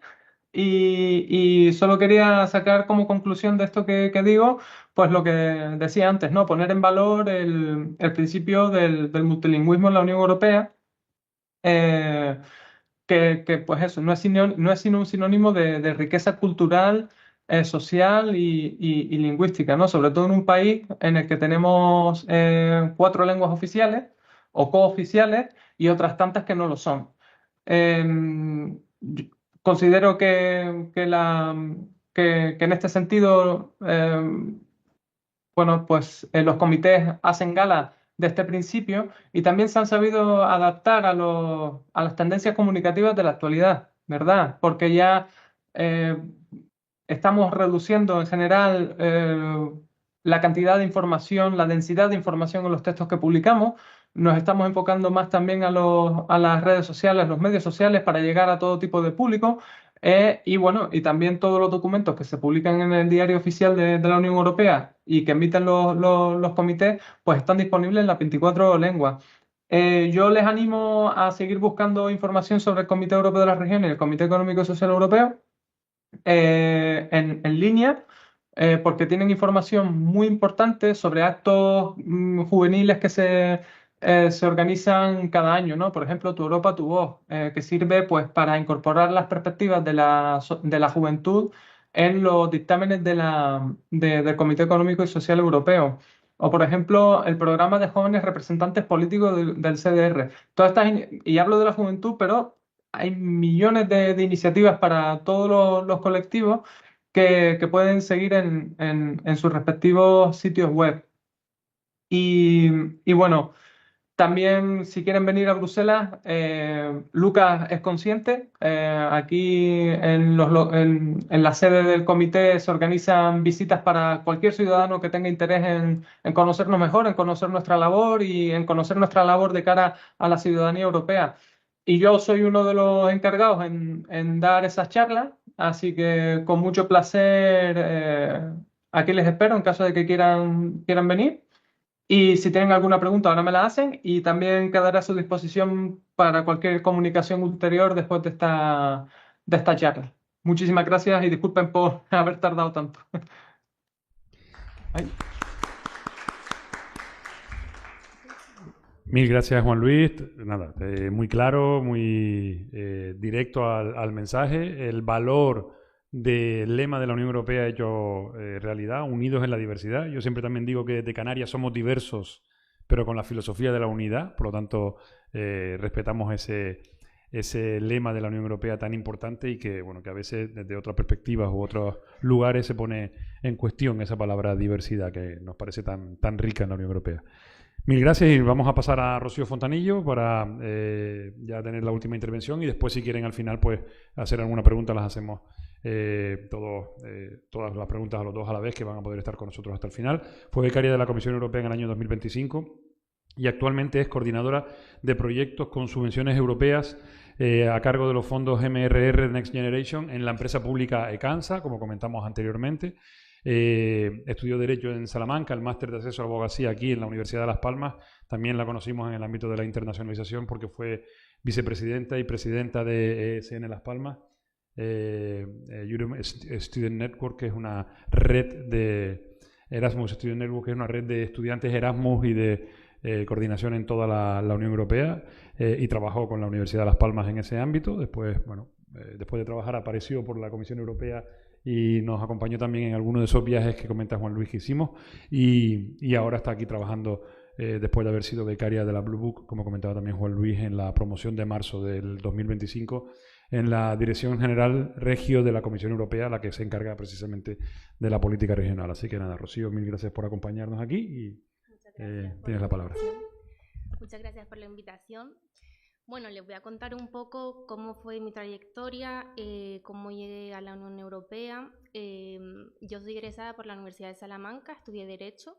Y solo quería sacar como conclusión de esto que digo, pues lo que decía antes, ¿no? Poner en valor el principio del multilingüismo en la Unión Europea, eh, pues eso, no es sino un sinónimo de riqueza cultural, social y lingüística, ¿no? Sobre todo en un país en el que tenemos 4 lenguas oficiales o cooficiales y otras tantas que no lo son. Yo considero que en este sentido, bueno, pues los comités hacen gala de este principio y también se han sabido adaptar a las tendencias comunicativas de la actualidad, ¿verdad? Porque ya eh, estamos reduciendo en general la cantidad de información, la densidad de información en los textos que publicamos. Nos estamos enfocando más también a las redes sociales, los medios sociales para llegar a todo tipo de público. Y bueno, y también todos los documentos que se publican en el diario oficial de la Unión Europea y que emiten los comités, pues están disponibles en las 24 lenguas. Yo les animo a seguir buscando información sobre el Comité Europeo de las Regiones y el Comité Económico y Social Europeo en línea, porque tienen información muy importante sobre actos juveniles que se organizan cada año, ¿no? Por ejemplo, Tu Europa, Tu Voz, que sirve pues, para incorporar las perspectivas de la juventud en los dictámenes del Comité Económico y Social Europeo. O, por ejemplo, el programa de jóvenes representantes políticos del CDR. Y hablo de la juventud, pero hay millones de iniciativas para todos los colectivos que pueden seguir en sus respectivos sitios web. Y bueno, también si quieren venir a Bruselas, Lucas es consciente. Aquí en la sede del comité se organizan visitas para cualquier ciudadano que tenga interés en conocernos mejor, en conocer nuestra labor y en conocer nuestra labor de cara a la ciudadanía europea. Y yo soy uno de los encargados en dar esas charlas, así que con mucho placer aquí les espero en caso de que quieran venir. Y si tienen alguna pregunta, ahora me la hacen y también quedaré a su disposición para cualquier comunicación ulterior después de esta charla. Muchísimas gracias y disculpen por haber tardado tanto. Ay. Mil gracias, Juan Luis. Nada, muy claro, muy directo al mensaje. El valor del lema de la Unión Europea hecho realidad, unidos en la diversidad. Yo siempre también digo que desde Canarias somos diversos, pero con la filosofía de la unidad. Por lo tanto, respetamos ese lema de la Unión Europea tan importante y que, bueno, que a veces desde otras perspectivas u otros lugares se pone en cuestión esa palabra diversidad que nos parece tan rica en la Unión Europea. Mil gracias y vamos a pasar a Rocío Fontanillo para ya tener la última intervención y después si quieren al final pues hacer alguna pregunta las hacemos todas las preguntas a los dos a la vez que van a poder estar con nosotros hasta el final. Fue becaria de la Comisión Europea en el año 2025 y actualmente es coordinadora de proyectos con subvenciones europeas a cargo de los fondos MRR Next Generation en la empresa pública ECANSA, como comentamos anteriormente. Estudió Derecho en Salamanca, el máster de acceso a la abogacía aquí en la Universidad de Las Palmas. También la conocimos en el ámbito de la internacionalización porque fue vicepresidenta y presidenta de ESN Las Palmas. Europe Student Network, que es una red de Erasmus Student Network, que es una red de estudiantes Erasmus y de coordinación en toda la Unión Europea, y trabajó con la Universidad de Las Palmas en ese ámbito. Después, bueno, después de trabajar apareció por la Comisión Europea y nos acompañó también en algunos de esos viajes que comenta Juan Luis que hicimos y ahora está aquí trabajando después de haber sido becaria de la Blue Book, como comentaba también Juan Luis, en la promoción de marzo del 2025 en la Dirección General Regio de la Comisión Europea, la que se encarga precisamente de la política regional. Así que nada, Rocío, mil gracias por acompañarnos aquí y tienes la palabra. Muchas gracias por la invitación. Bueno, les voy a contar un poco cómo fue mi trayectoria, cómo llegué a la Unión Europea. Yo soy egresada por la Universidad de Salamanca, estudié Derecho,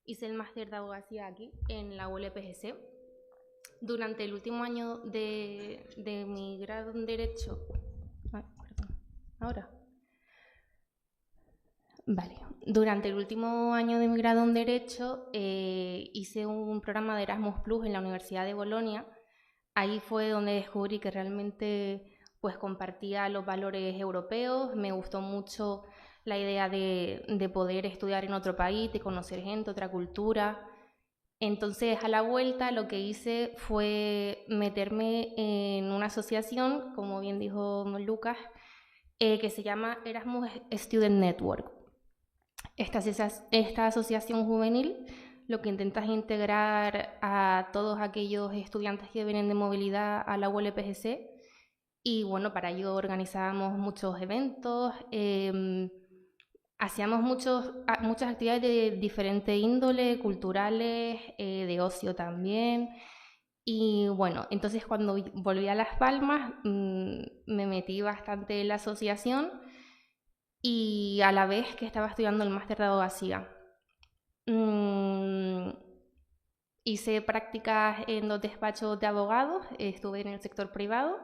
hice el máster de abogacía aquí en la ULPGC. Durante el último año de mi grado en Derecho... Durante el último año de mi grado en Derecho hice un programa de Erasmus Plus en la Universidad de Bolonia. Ahí fue donde descubrí que realmente pues compartía los valores europeos. Me gustó mucho la idea de poder estudiar en otro país, de conocer gente, otra cultura. Entonces, a la vuelta, lo que hice fue meterme en una asociación, como bien dijo Lucas, que se llama Erasmus Student Network. Esta asociación juvenil lo que intenta es integrar a todos aquellos estudiantes que vienen de movilidad a la ULPGC y bueno, para ello organizábamos muchos eventos, hacíamos muchas actividades de diferente índole, culturales, de ocio también. Y bueno, entonces cuando volví a Las Palmas me metí bastante en la asociación y a la vez que estaba estudiando el máster de abogacía. Hice prácticas en 2 despachos de abogados, estuve en el sector privado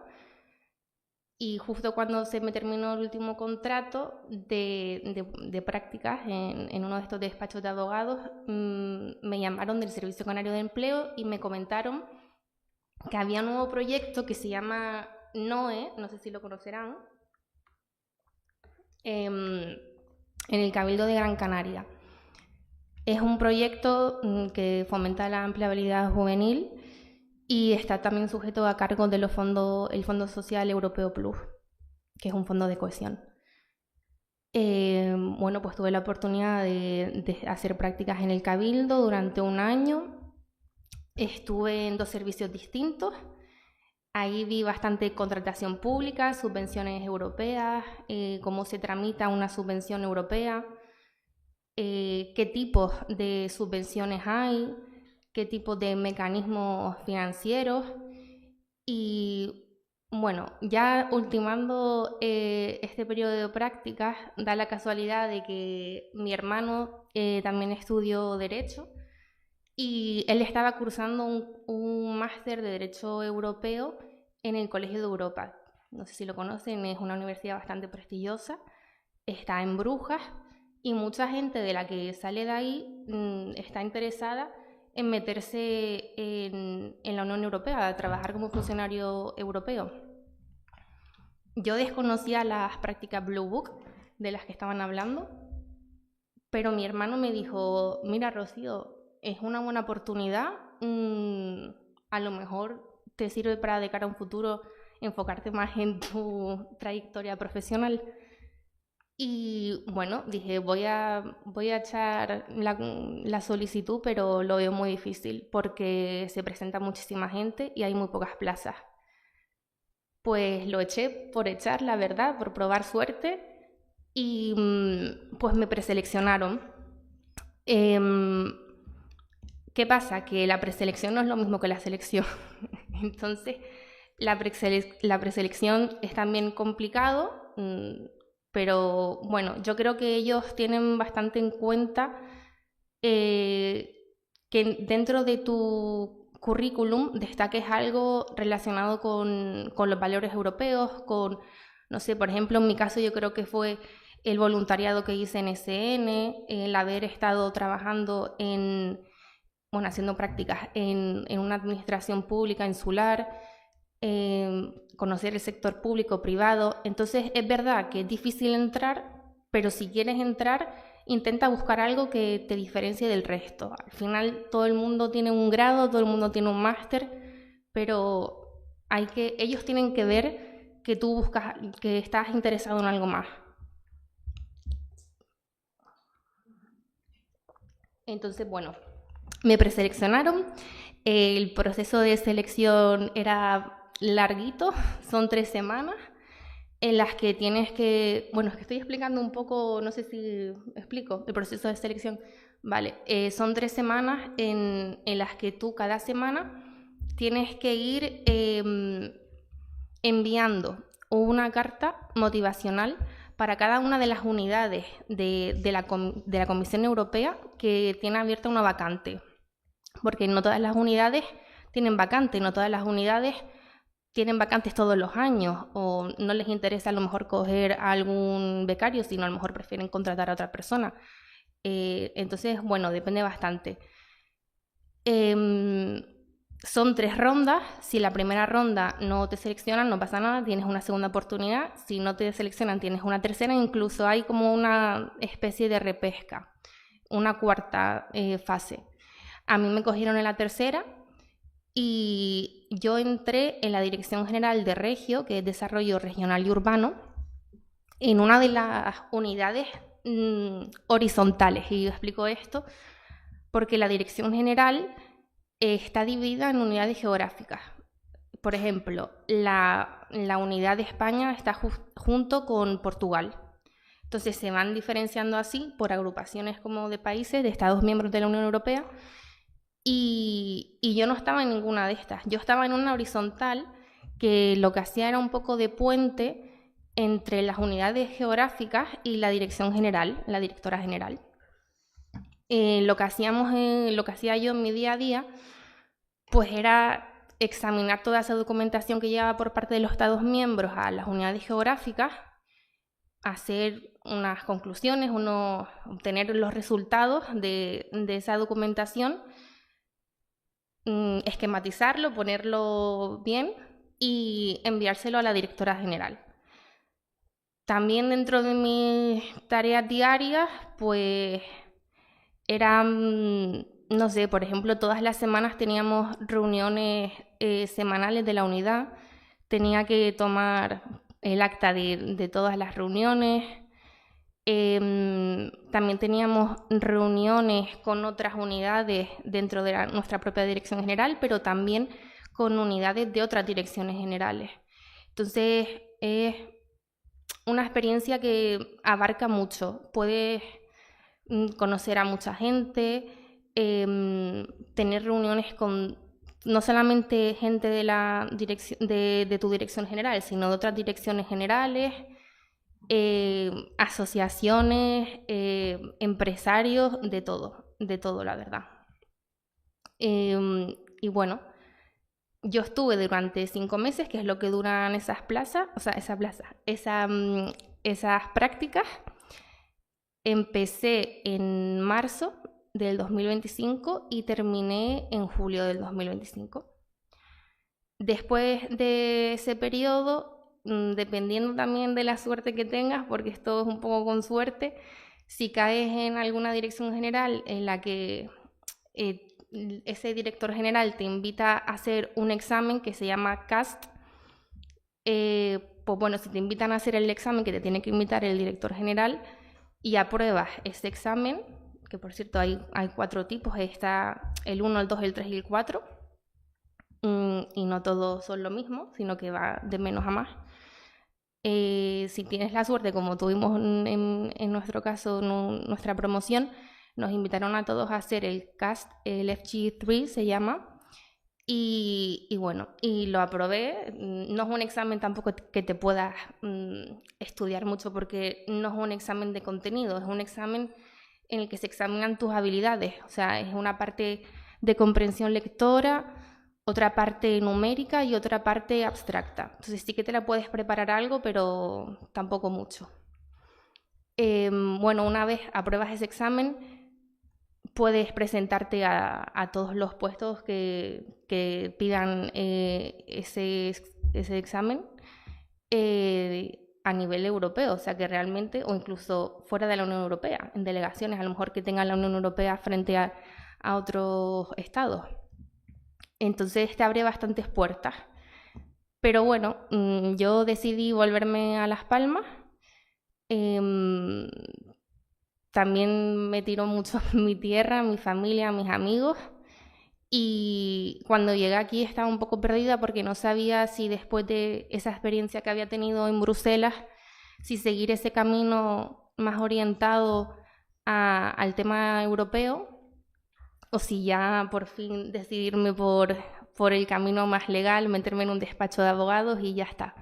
y justo cuando se me terminó el último contrato de prácticas en uno de estos despachos de abogados, me llamaron del Servicio Canario de Empleo y me comentaron que había un nuevo proyecto que se llama NOE, no sé si lo conocerán, en el Cabildo de Gran Canaria. Es un proyecto que fomenta la empleabilidad juvenil y está también sujeto a cargo del Fondo Social Europeo Plus, que es un fondo de cohesión. Bueno, pues tuve la oportunidad de hacer prácticas en el Cabildo durante un año. Estuve en 2 servicios distintos. Ahí vi bastante contratación pública, subvenciones europeas, cómo se tramita una subvención europea, qué tipos de subvenciones hay, qué tipos de mecanismos financieros. Y bueno, ya ultimando este periodo de prácticas, da la casualidad de que mi hermano también estudió Derecho y él estaba cursando un máster de Derecho Europeo en el Colegio de Europa. No sé si lo conocen, es una universidad bastante prestigiosa, está en Brujas y mucha gente de la que sale de ahí está interesada en meterse en la Unión Europea, a trabajar como funcionario europeo. Yo desconocía las prácticas Blue Book de las que estaban hablando, pero mi hermano me dijo, mira Rocío, es una buena oportunidad, a lo mejor te sirve para de cara a un futuro enfocarte más en tu trayectoria profesional. Y bueno, dije, voy a echar la solicitud, pero lo veo muy difícil porque se presenta muchísima gente y hay muy pocas plazas. Pues lo eché por echar, la verdad, por probar suerte y pues me preseleccionaron. ¿Qué pasa? Que la preselección no es lo mismo que la selección. Entonces, la preselección es también complicado, pero bueno, yo creo que ellos tienen bastante en cuenta que dentro de tu currículum destaques algo relacionado con los valores europeos, no sé, por ejemplo, en mi caso yo creo que fue el voluntariado que hice en SN, el haber estado trabajando haciendo prácticas en una administración pública insular, conocer el sector público, privado. Entonces es verdad que es difícil entrar, pero si quieres entrar, intenta buscar algo que te diferencie del resto. Al final todo el mundo tiene un grado, todo el mundo tiene un máster, pero ellos tienen que ver que tú buscas, que estás interesado en algo más. Entonces, bueno, me preseleccionaron. El proceso de selección era larguito, son 3 semanas en las que tienes que... Bueno, es que estoy explicando un poco, no sé si explico el proceso de selección. Vale, son 3 semanas en las que tú cada semana tienes que ir enviando una carta motivacional para cada una de las unidades de la Comisión Europea que tiene abierta una vacante. Porque no todas las unidades tienen vacante, no todas las unidades tienen vacantes todos los años, o no les interesa a lo mejor coger a algún becario, sino a lo mejor prefieren contratar a otra persona. Entonces, bueno, depende bastante. Son 3 rondas. Si la primera ronda no te seleccionan, no pasa nada, tienes una segunda oportunidad. Si no te seleccionan, tienes una tercera. Incluso hay como una especie de repesca, una cuarta fase. A mí me cogieron en la tercera y yo entré en la Dirección General de Regio, que es Desarrollo Regional y Urbano, en una de las unidades horizontales. Y yo explico esto porque la Dirección General está dividida en unidades geográficas. Por ejemplo, la unidad de España está junto con Portugal. Entonces se van diferenciando así por agrupaciones como de países, de Estados miembros de la Unión Europea. Y yo no estaba en ninguna de estas. Yo estaba en una horizontal que lo que hacía era un poco de puente entre las unidades geográficas y la dirección general, la directora general. Lo que hacía yo en mi día a día, pues era examinar toda esa documentación que llegaba por parte de los Estados miembros a las unidades geográficas, hacer unas conclusiones, obtener los resultados de esa documentación, esquematizarlo, ponerlo bien y enviárselo a la directora general. También dentro de mis tareas diarias, pues eran, no sé, por ejemplo, todas las semanas teníamos reuniones semanales de la unidad. Tenía que tomar el acta de todas las reuniones. También teníamos reuniones con otras unidades dentro de nuestra propia dirección general, pero también con unidades de otras direcciones generales. Entonces es una experiencia que abarca mucho. Puedes conocer a mucha gente, tener reuniones con no solamente gente de la de tu dirección general, sino de otras direcciones generales, asociaciones, empresarios, de todo, la verdad. Y bueno, yo estuve durante 5 meses, que es lo que duran esas prácticas. Empecé en marzo del 2025 y terminé en julio del 2025. Después de ese periodo, dependiendo también de la suerte que tengas, porque esto es un poco con suerte, si caes en alguna dirección general en la que ese director general te invita a hacer un examen que se llama CAST, pues bueno, si te invitan a hacer el examen que te tiene que invitar el director general y apruebas ese examen, que por cierto hay 4 tipos, está el 1, el 2, el 3 y el 4, y no todos son lo mismo, sino que va de menos a más. Si tienes la suerte, como tuvimos en nuestro caso, nuestra promoción, Nos invitaron a todos a hacer el CAST, el FG3 se llama, y bueno, y lo aprobé. No es un examen tampoco que te puedas estudiar mucho porque no es un examen de contenido, es un examen en el que se examinan tus habilidades, o sea, es una parte de comprensión lectora, otra parte numérica y otra parte abstracta. Entonces sí que te la puedes preparar algo, pero tampoco mucho. Bueno, una vez apruebas ese examen, puedes presentarte a todos los puestos que pidan ese examen a nivel europeo, o sea que realmente, o incluso fuera de la Unión Europea, en delegaciones, a lo mejor que tengan la Unión Europea frente a otros estados. Entonces te abre bastantes puertas. Pero bueno, yo decidí volverme a Las Palmas. También me tiró mucho mi tierra, mi familia, mis amigos. Y cuando llegué aquí estaba un poco perdida porque no sabía si después de esa experiencia que había tenido en Bruselas, si seguir ese camino más orientado al tema europeo o si ya por fin decidirme por el camino más legal, meterme en un despacho de abogados y ya está.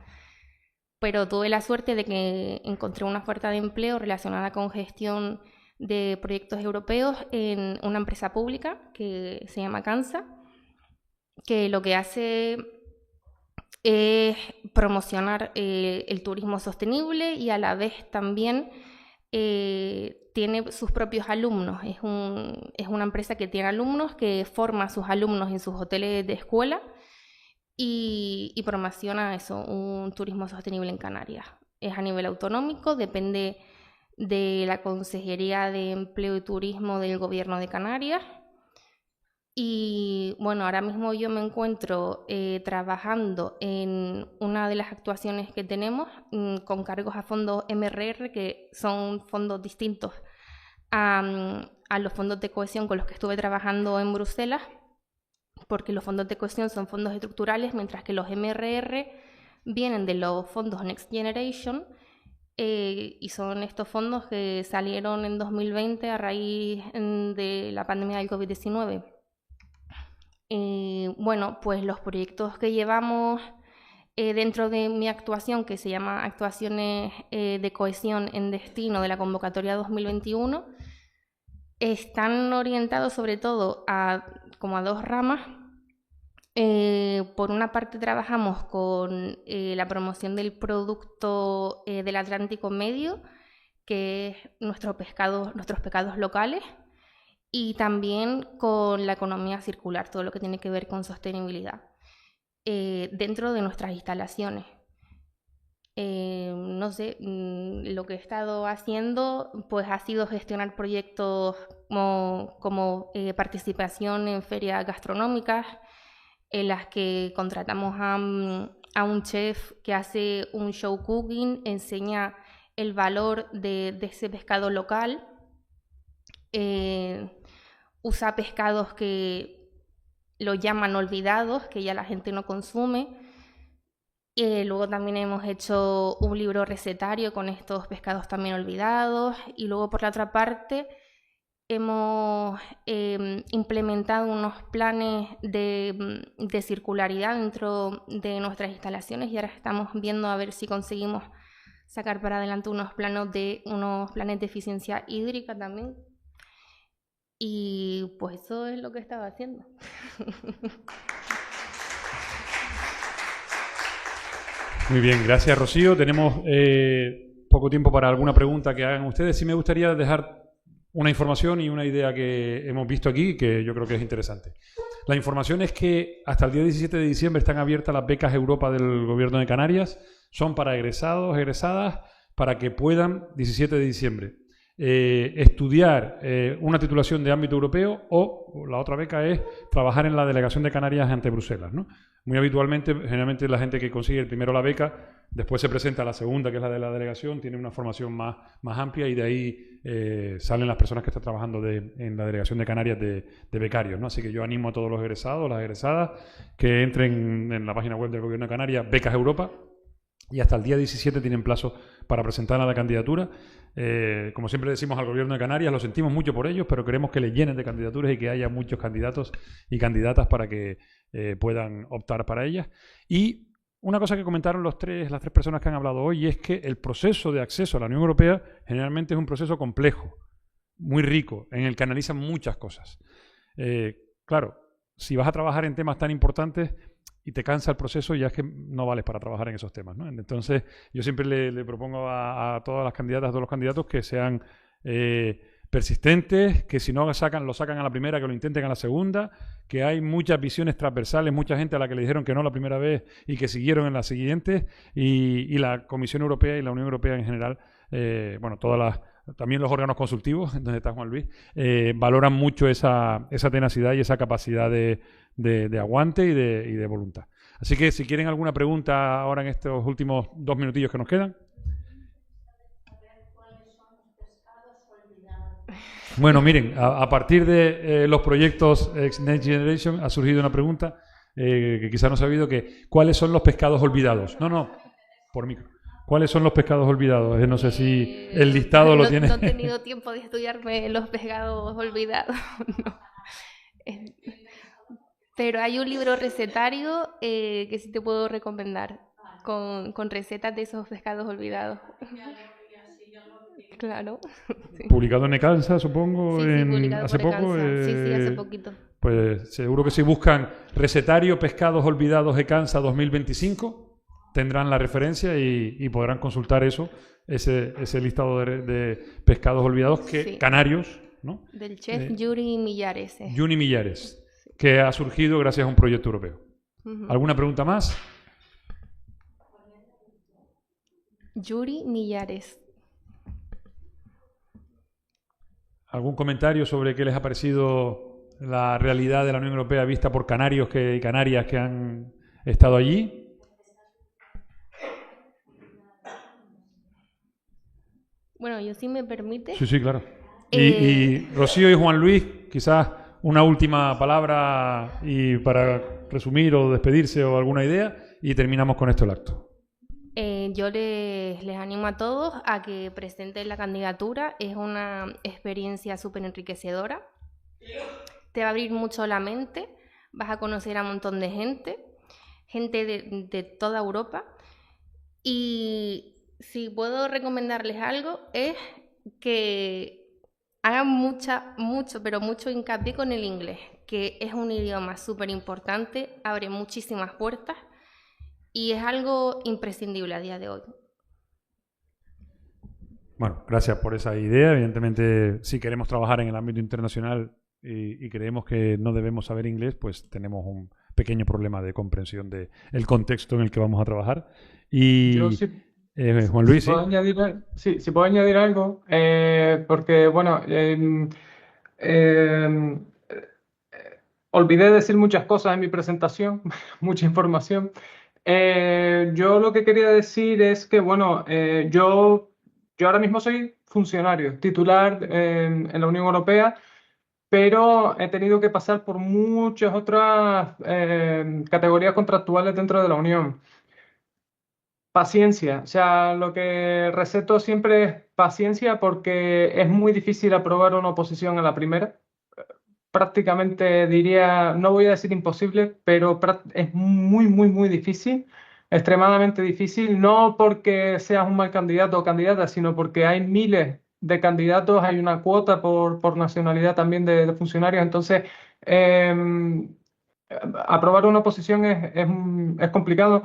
Pero tuve la suerte de que encontré una oferta de empleo relacionada con gestión de proyectos europeos en una empresa pública que se llama CANSA, que lo que hace es promocionar el turismo sostenible y a la vez también tiene sus propios alumnos. Es una empresa que tiene alumnos, que forma a sus alumnos en sus hoteles de escuela y promociona eso, un turismo sostenible en Canarias. Es a nivel autonómico, depende de la Consejería de Empleo y Turismo del Gobierno de Canarias. Y bueno, ahora mismo yo me encuentro trabajando en una de las actuaciones que tenemos con cargos a fondos MRR, que son fondos distintos a los fondos de cohesión con los que estuve trabajando en Bruselas, porque los fondos de cohesión son fondos estructurales, mientras que los MRR vienen de los fondos Next Generation, y son estos fondos que salieron en 2020 a raíz de la pandemia del COVID-19. Bueno, pues los proyectos que llevamos dentro de mi actuación, que se llama Actuaciones de Cohesión en Destino de la convocatoria 2021, están orientados sobre todo como a dos ramas. Por una parte trabajamos con la promoción del producto del Atlántico Medio, que es nuestros pescados locales, y también con la economía circular, todo lo que tiene que ver con sostenibilidad, dentro de nuestras instalaciones. No sé, lo que he estado haciendo pues ha sido gestionar proyectos como participación en ferias gastronómicas, en las que contratamos a un chef que hace un show cooking, enseña el valor de ese pescado local, usa pescados que lo llaman olvidados, que ya la gente no consume. Luego también hemos hecho un libro recetario con estos pescados también olvidados, y luego por la otra parte hemos implementado unos planes de circularidad dentro de nuestras instalaciones, y ahora estamos viendo a ver si conseguimos sacar para adelante unos planes de eficiencia hídrica también. Y pues eso es lo que estaba haciendo. Muy bien, gracias Rocío. Tenemos poco tiempo para alguna pregunta que hagan ustedes. Sí me gustaría dejar una información y una idea que hemos visto aquí, que yo creo que es interesante. La información es que hasta el día 17 de diciembre están abiertas las becas Europa del Gobierno de Canarias. Son para egresados, egresadas, para que puedan, 17 de diciembre, estudiar una titulación de ámbito europeo, o la otra beca es trabajar en la delegación de Canarias ante Bruselas, ¿no? Muy habitualmente, generalmente la gente que consigue primero la beca, después se presenta a la segunda, que es la de la delegación, tiene una formación más amplia, y de ahí salen las personas que están trabajando en la delegación de Canarias de becarios, ¿no? Así que yo animo a todos los egresados, las egresadas, que entren en la página web del Gobierno de Canarias, Becas Europa, y hasta el día 17 tienen plazo para presentar a la candidatura. Como siempre decimos al Gobierno de Canarias, lo sentimos mucho por ellos, pero queremos que les llenen de candidaturas y que haya muchos candidatos y candidatas para que puedan optar para ellas. Y una cosa que comentaron las tres personas que han hablado hoy es que el proceso de acceso a la Unión Europea generalmente es un proceso complejo, muy rico, en el que analizan muchas cosas. Claro, si vas a trabajar en temas tan importantes y te cansa el proceso, ya es que no vales para trabajar en esos temas, ¿no? Entonces, yo siempre le propongo a todas las candidatas, a todos los candidatos que sean persistentes, que si no lo sacan a la primera, que lo intenten a la segunda, que hay muchas visiones transversales, mucha gente a la que le dijeron que no la primera vez y que siguieron en las siguientes, y la Comisión Europea y la Unión Europea en general, bueno, también los órganos consultivos, donde está Juan Luis, valoran mucho esa tenacidad y esa capacidad de aguante y de voluntad. Así que si quieren alguna pregunta ahora en estos últimos 2 minutillos que nos quedan. Bueno, miren, a partir de los proyectos Next Generation ha surgido una pregunta que quizá no he sabido, que ¿cuáles son los pescados olvidados? No, por micro. ¿Cuáles son los pescados olvidados? No sé si el listado lo tiene. No he tenido tiempo de estudiarme los pescados olvidados. No. Pero hay un libro recetario que sí te puedo recomendar, con recetas de esos pescados olvidados. Claro. Sí. Publicado en Ecansa, supongo, sí, publicado hace por poco. Ecansa. Sí, hace poquito. Pues seguro que si buscan recetario pescados olvidados Ecansa 2025, tendrán la referencia y podrán consultar ese listado de pescados olvidados canarios, ¿no? Del chef Yuri Millares. Yuri Millares, que ha surgido gracias a un proyecto europeo. ¿Alguna pregunta más? Yuri Millares. ¿Algún comentario sobre qué les ha parecido la realidad de la Unión Europea vista por canarios y canarias que han estado allí? Bueno, yo sí me permite. Sí, claro. Y Rocío y Juan Luis, quizás una última palabra y para resumir o despedirse o alguna idea, y terminamos con esto el acto. Yo les animo a todos a que presenten la candidatura. Es una experiencia súper enriquecedora. Te va a abrir mucho la mente. Vas a conocer a un montón de gente de toda Europa. Y si puedo recomendarles algo, es que hagan mucho hincapié con el inglés, que es un idioma súper importante, abre muchísimas puertas y es algo imprescindible a día de hoy. Bueno, gracias por esa idea. Evidentemente, si queremos trabajar en el ámbito internacional y creemos que no debemos saber inglés, pues tenemos un pequeño problema de comprensión del contexto en el que vamos a trabajar. Y Yo sí, Juan Luis, si puedo si puedo añadir algo, porque bueno, olvidé decir muchas cosas en mi presentación, mucha información. Yo lo que quería decir es que, bueno, yo ahora mismo soy funcionario titular en la Unión Europea, pero he tenido que pasar por muchas otras categorías contractuales dentro de la Unión. Paciencia, o sea, lo que receto siempre es paciencia porque es muy difícil aprobar una oposición a la primera. Prácticamente diría, no voy a decir imposible, pero es muy difícil, extremadamente difícil, no porque seas un mal candidato o candidata, sino porque hay miles de candidatos, hay una cuota por nacionalidad también de funcionarios, entonces aprobar una oposición es complicado.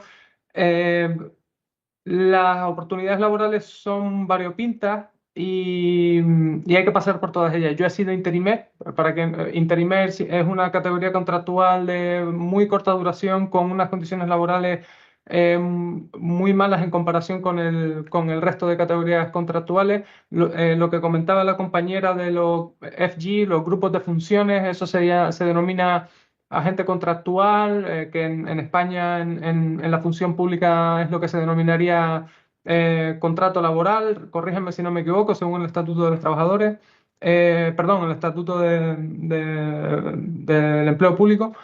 Las oportunidades laborales son variopintas y hay que pasar por todas ellas. Yo he sido interimer, interimer es una categoría contractual de muy corta duración con unas condiciones laborales muy malas en comparación con el resto de categorías contractuales. Lo que comentaba la compañera de los FG, los grupos de funciones, eso se denomina agente contractual, que en España en la función pública es lo que se denominaría contrato laboral, corríjanme si no me equivoco, según el Estatuto de los Trabajadores, perdón, el Estatuto del Empleo Público.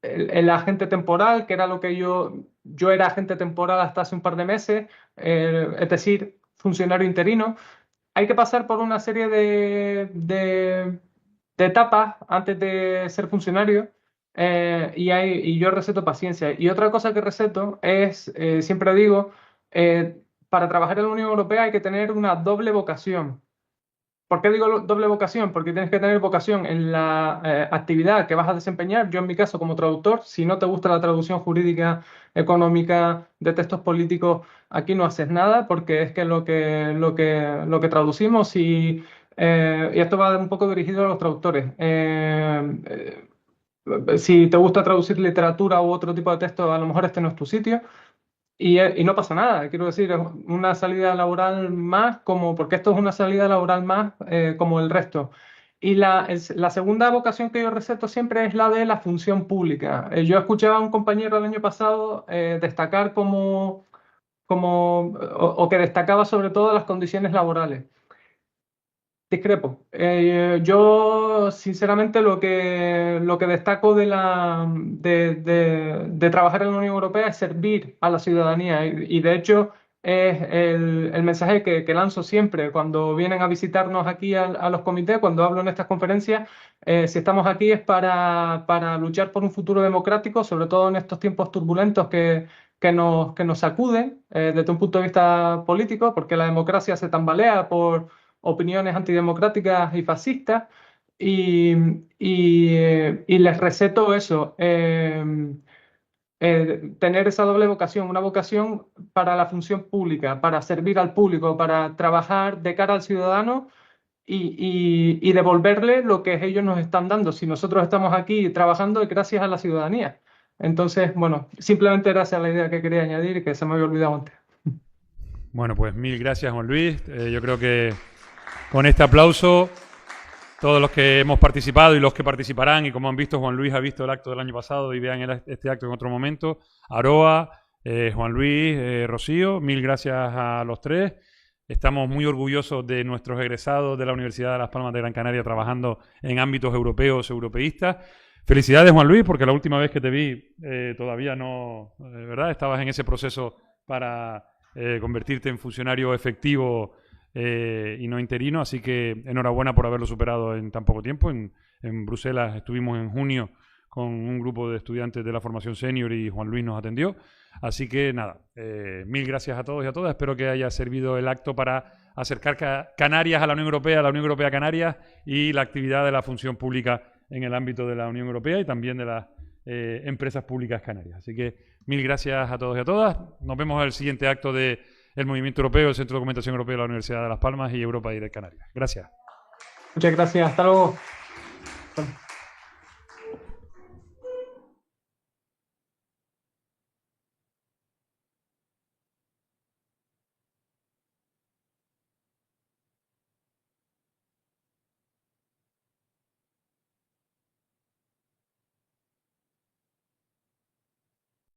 el agente temporal, que era lo que yo era agente temporal hasta hace un par de meses, es decir, funcionario interino. Hay que pasar por una serie de etapas antes de ser funcionario, y yo receto paciencia. Y otra cosa que receto es, siempre digo, para trabajar en la Unión Europea hay que tener una doble vocación. ¿Por qué digo doble vocación? Porque tienes que tener vocación en la actividad que vas a desempeñar. Yo, en mi caso, como traductor, si no te gusta la traducción jurídica, económica, de textos políticos, aquí no haces nada, porque es que lo que traducimos, y esto va un poco dirigido a los traductores. Si te gusta traducir literatura u otro tipo de texto, a lo mejor este no es tu sitio. Y no pasa nada, quiero decir, es una salida laboral más, porque esto es una salida laboral más como el resto. Y la segunda vocación que yo receto siempre es la de la función pública. Yo escuchaba a un compañero el año pasado destacar o que destacaba sobre todo las condiciones laborales. Discrepo. Yo, sinceramente, lo que destaco de trabajar en la Unión Europea es servir a la ciudadanía. Y de hecho, es el mensaje que lanzo siempre cuando vienen a visitarnos aquí a los comités, cuando hablo en estas conferencias. Si estamos aquí es para luchar por un futuro democrático, sobre todo en estos tiempos turbulentos que nos sacuden desde un punto de vista político, porque la democracia se tambalea por opiniones antidemocráticas y fascistas, y les receto eso, tener esa doble vocación, una vocación para la función pública, para servir al público, para trabajar de cara al ciudadano y devolverle lo que ellos nos están dando. Si nosotros estamos aquí trabajando es gracias a la ciudadanía. Entonces, bueno, simplemente era esa la idea que quería añadir y que se me había olvidado antes. Bueno, pues mil gracias, Juan Luis. Yo creo que con este aplauso, todos los que hemos participado y los que participarán, y como han visto, Juan Luis ha visto el acto del año pasado y vean este acto en otro momento, Aroa, Juan Luis, Rocío, mil gracias a los tres. Estamos muy orgullosos de nuestros egresados de la Universidad de Las Palmas de Gran Canaria trabajando en ámbitos europeos, europeístas. Felicidades, Juan Luis, porque la última vez que te vi todavía no, ¿verdad? Estabas en ese proceso para convertirte en funcionario efectivo y no interino, así que enhorabuena por haberlo superado en tan poco tiempo. En Bruselas estuvimos en junio con un grupo de estudiantes de la formación senior y Juan Luis nos atendió. Así que nada, mil gracias a todos y a todas. Espero que haya servido el acto para acercar Canarias a la Unión Europea a Canarias y la actividad de la función pública en el ámbito de la Unión Europea y también de las empresas públicas canarias. Así que mil gracias a todos y a todas. Nos vemos en el siguiente acto del Movimiento Europeo, el Centro de Documentación Europeo de la Universidad de Las Palmas y Europa Direct Canarias. Gracias. Muchas gracias. Hasta luego.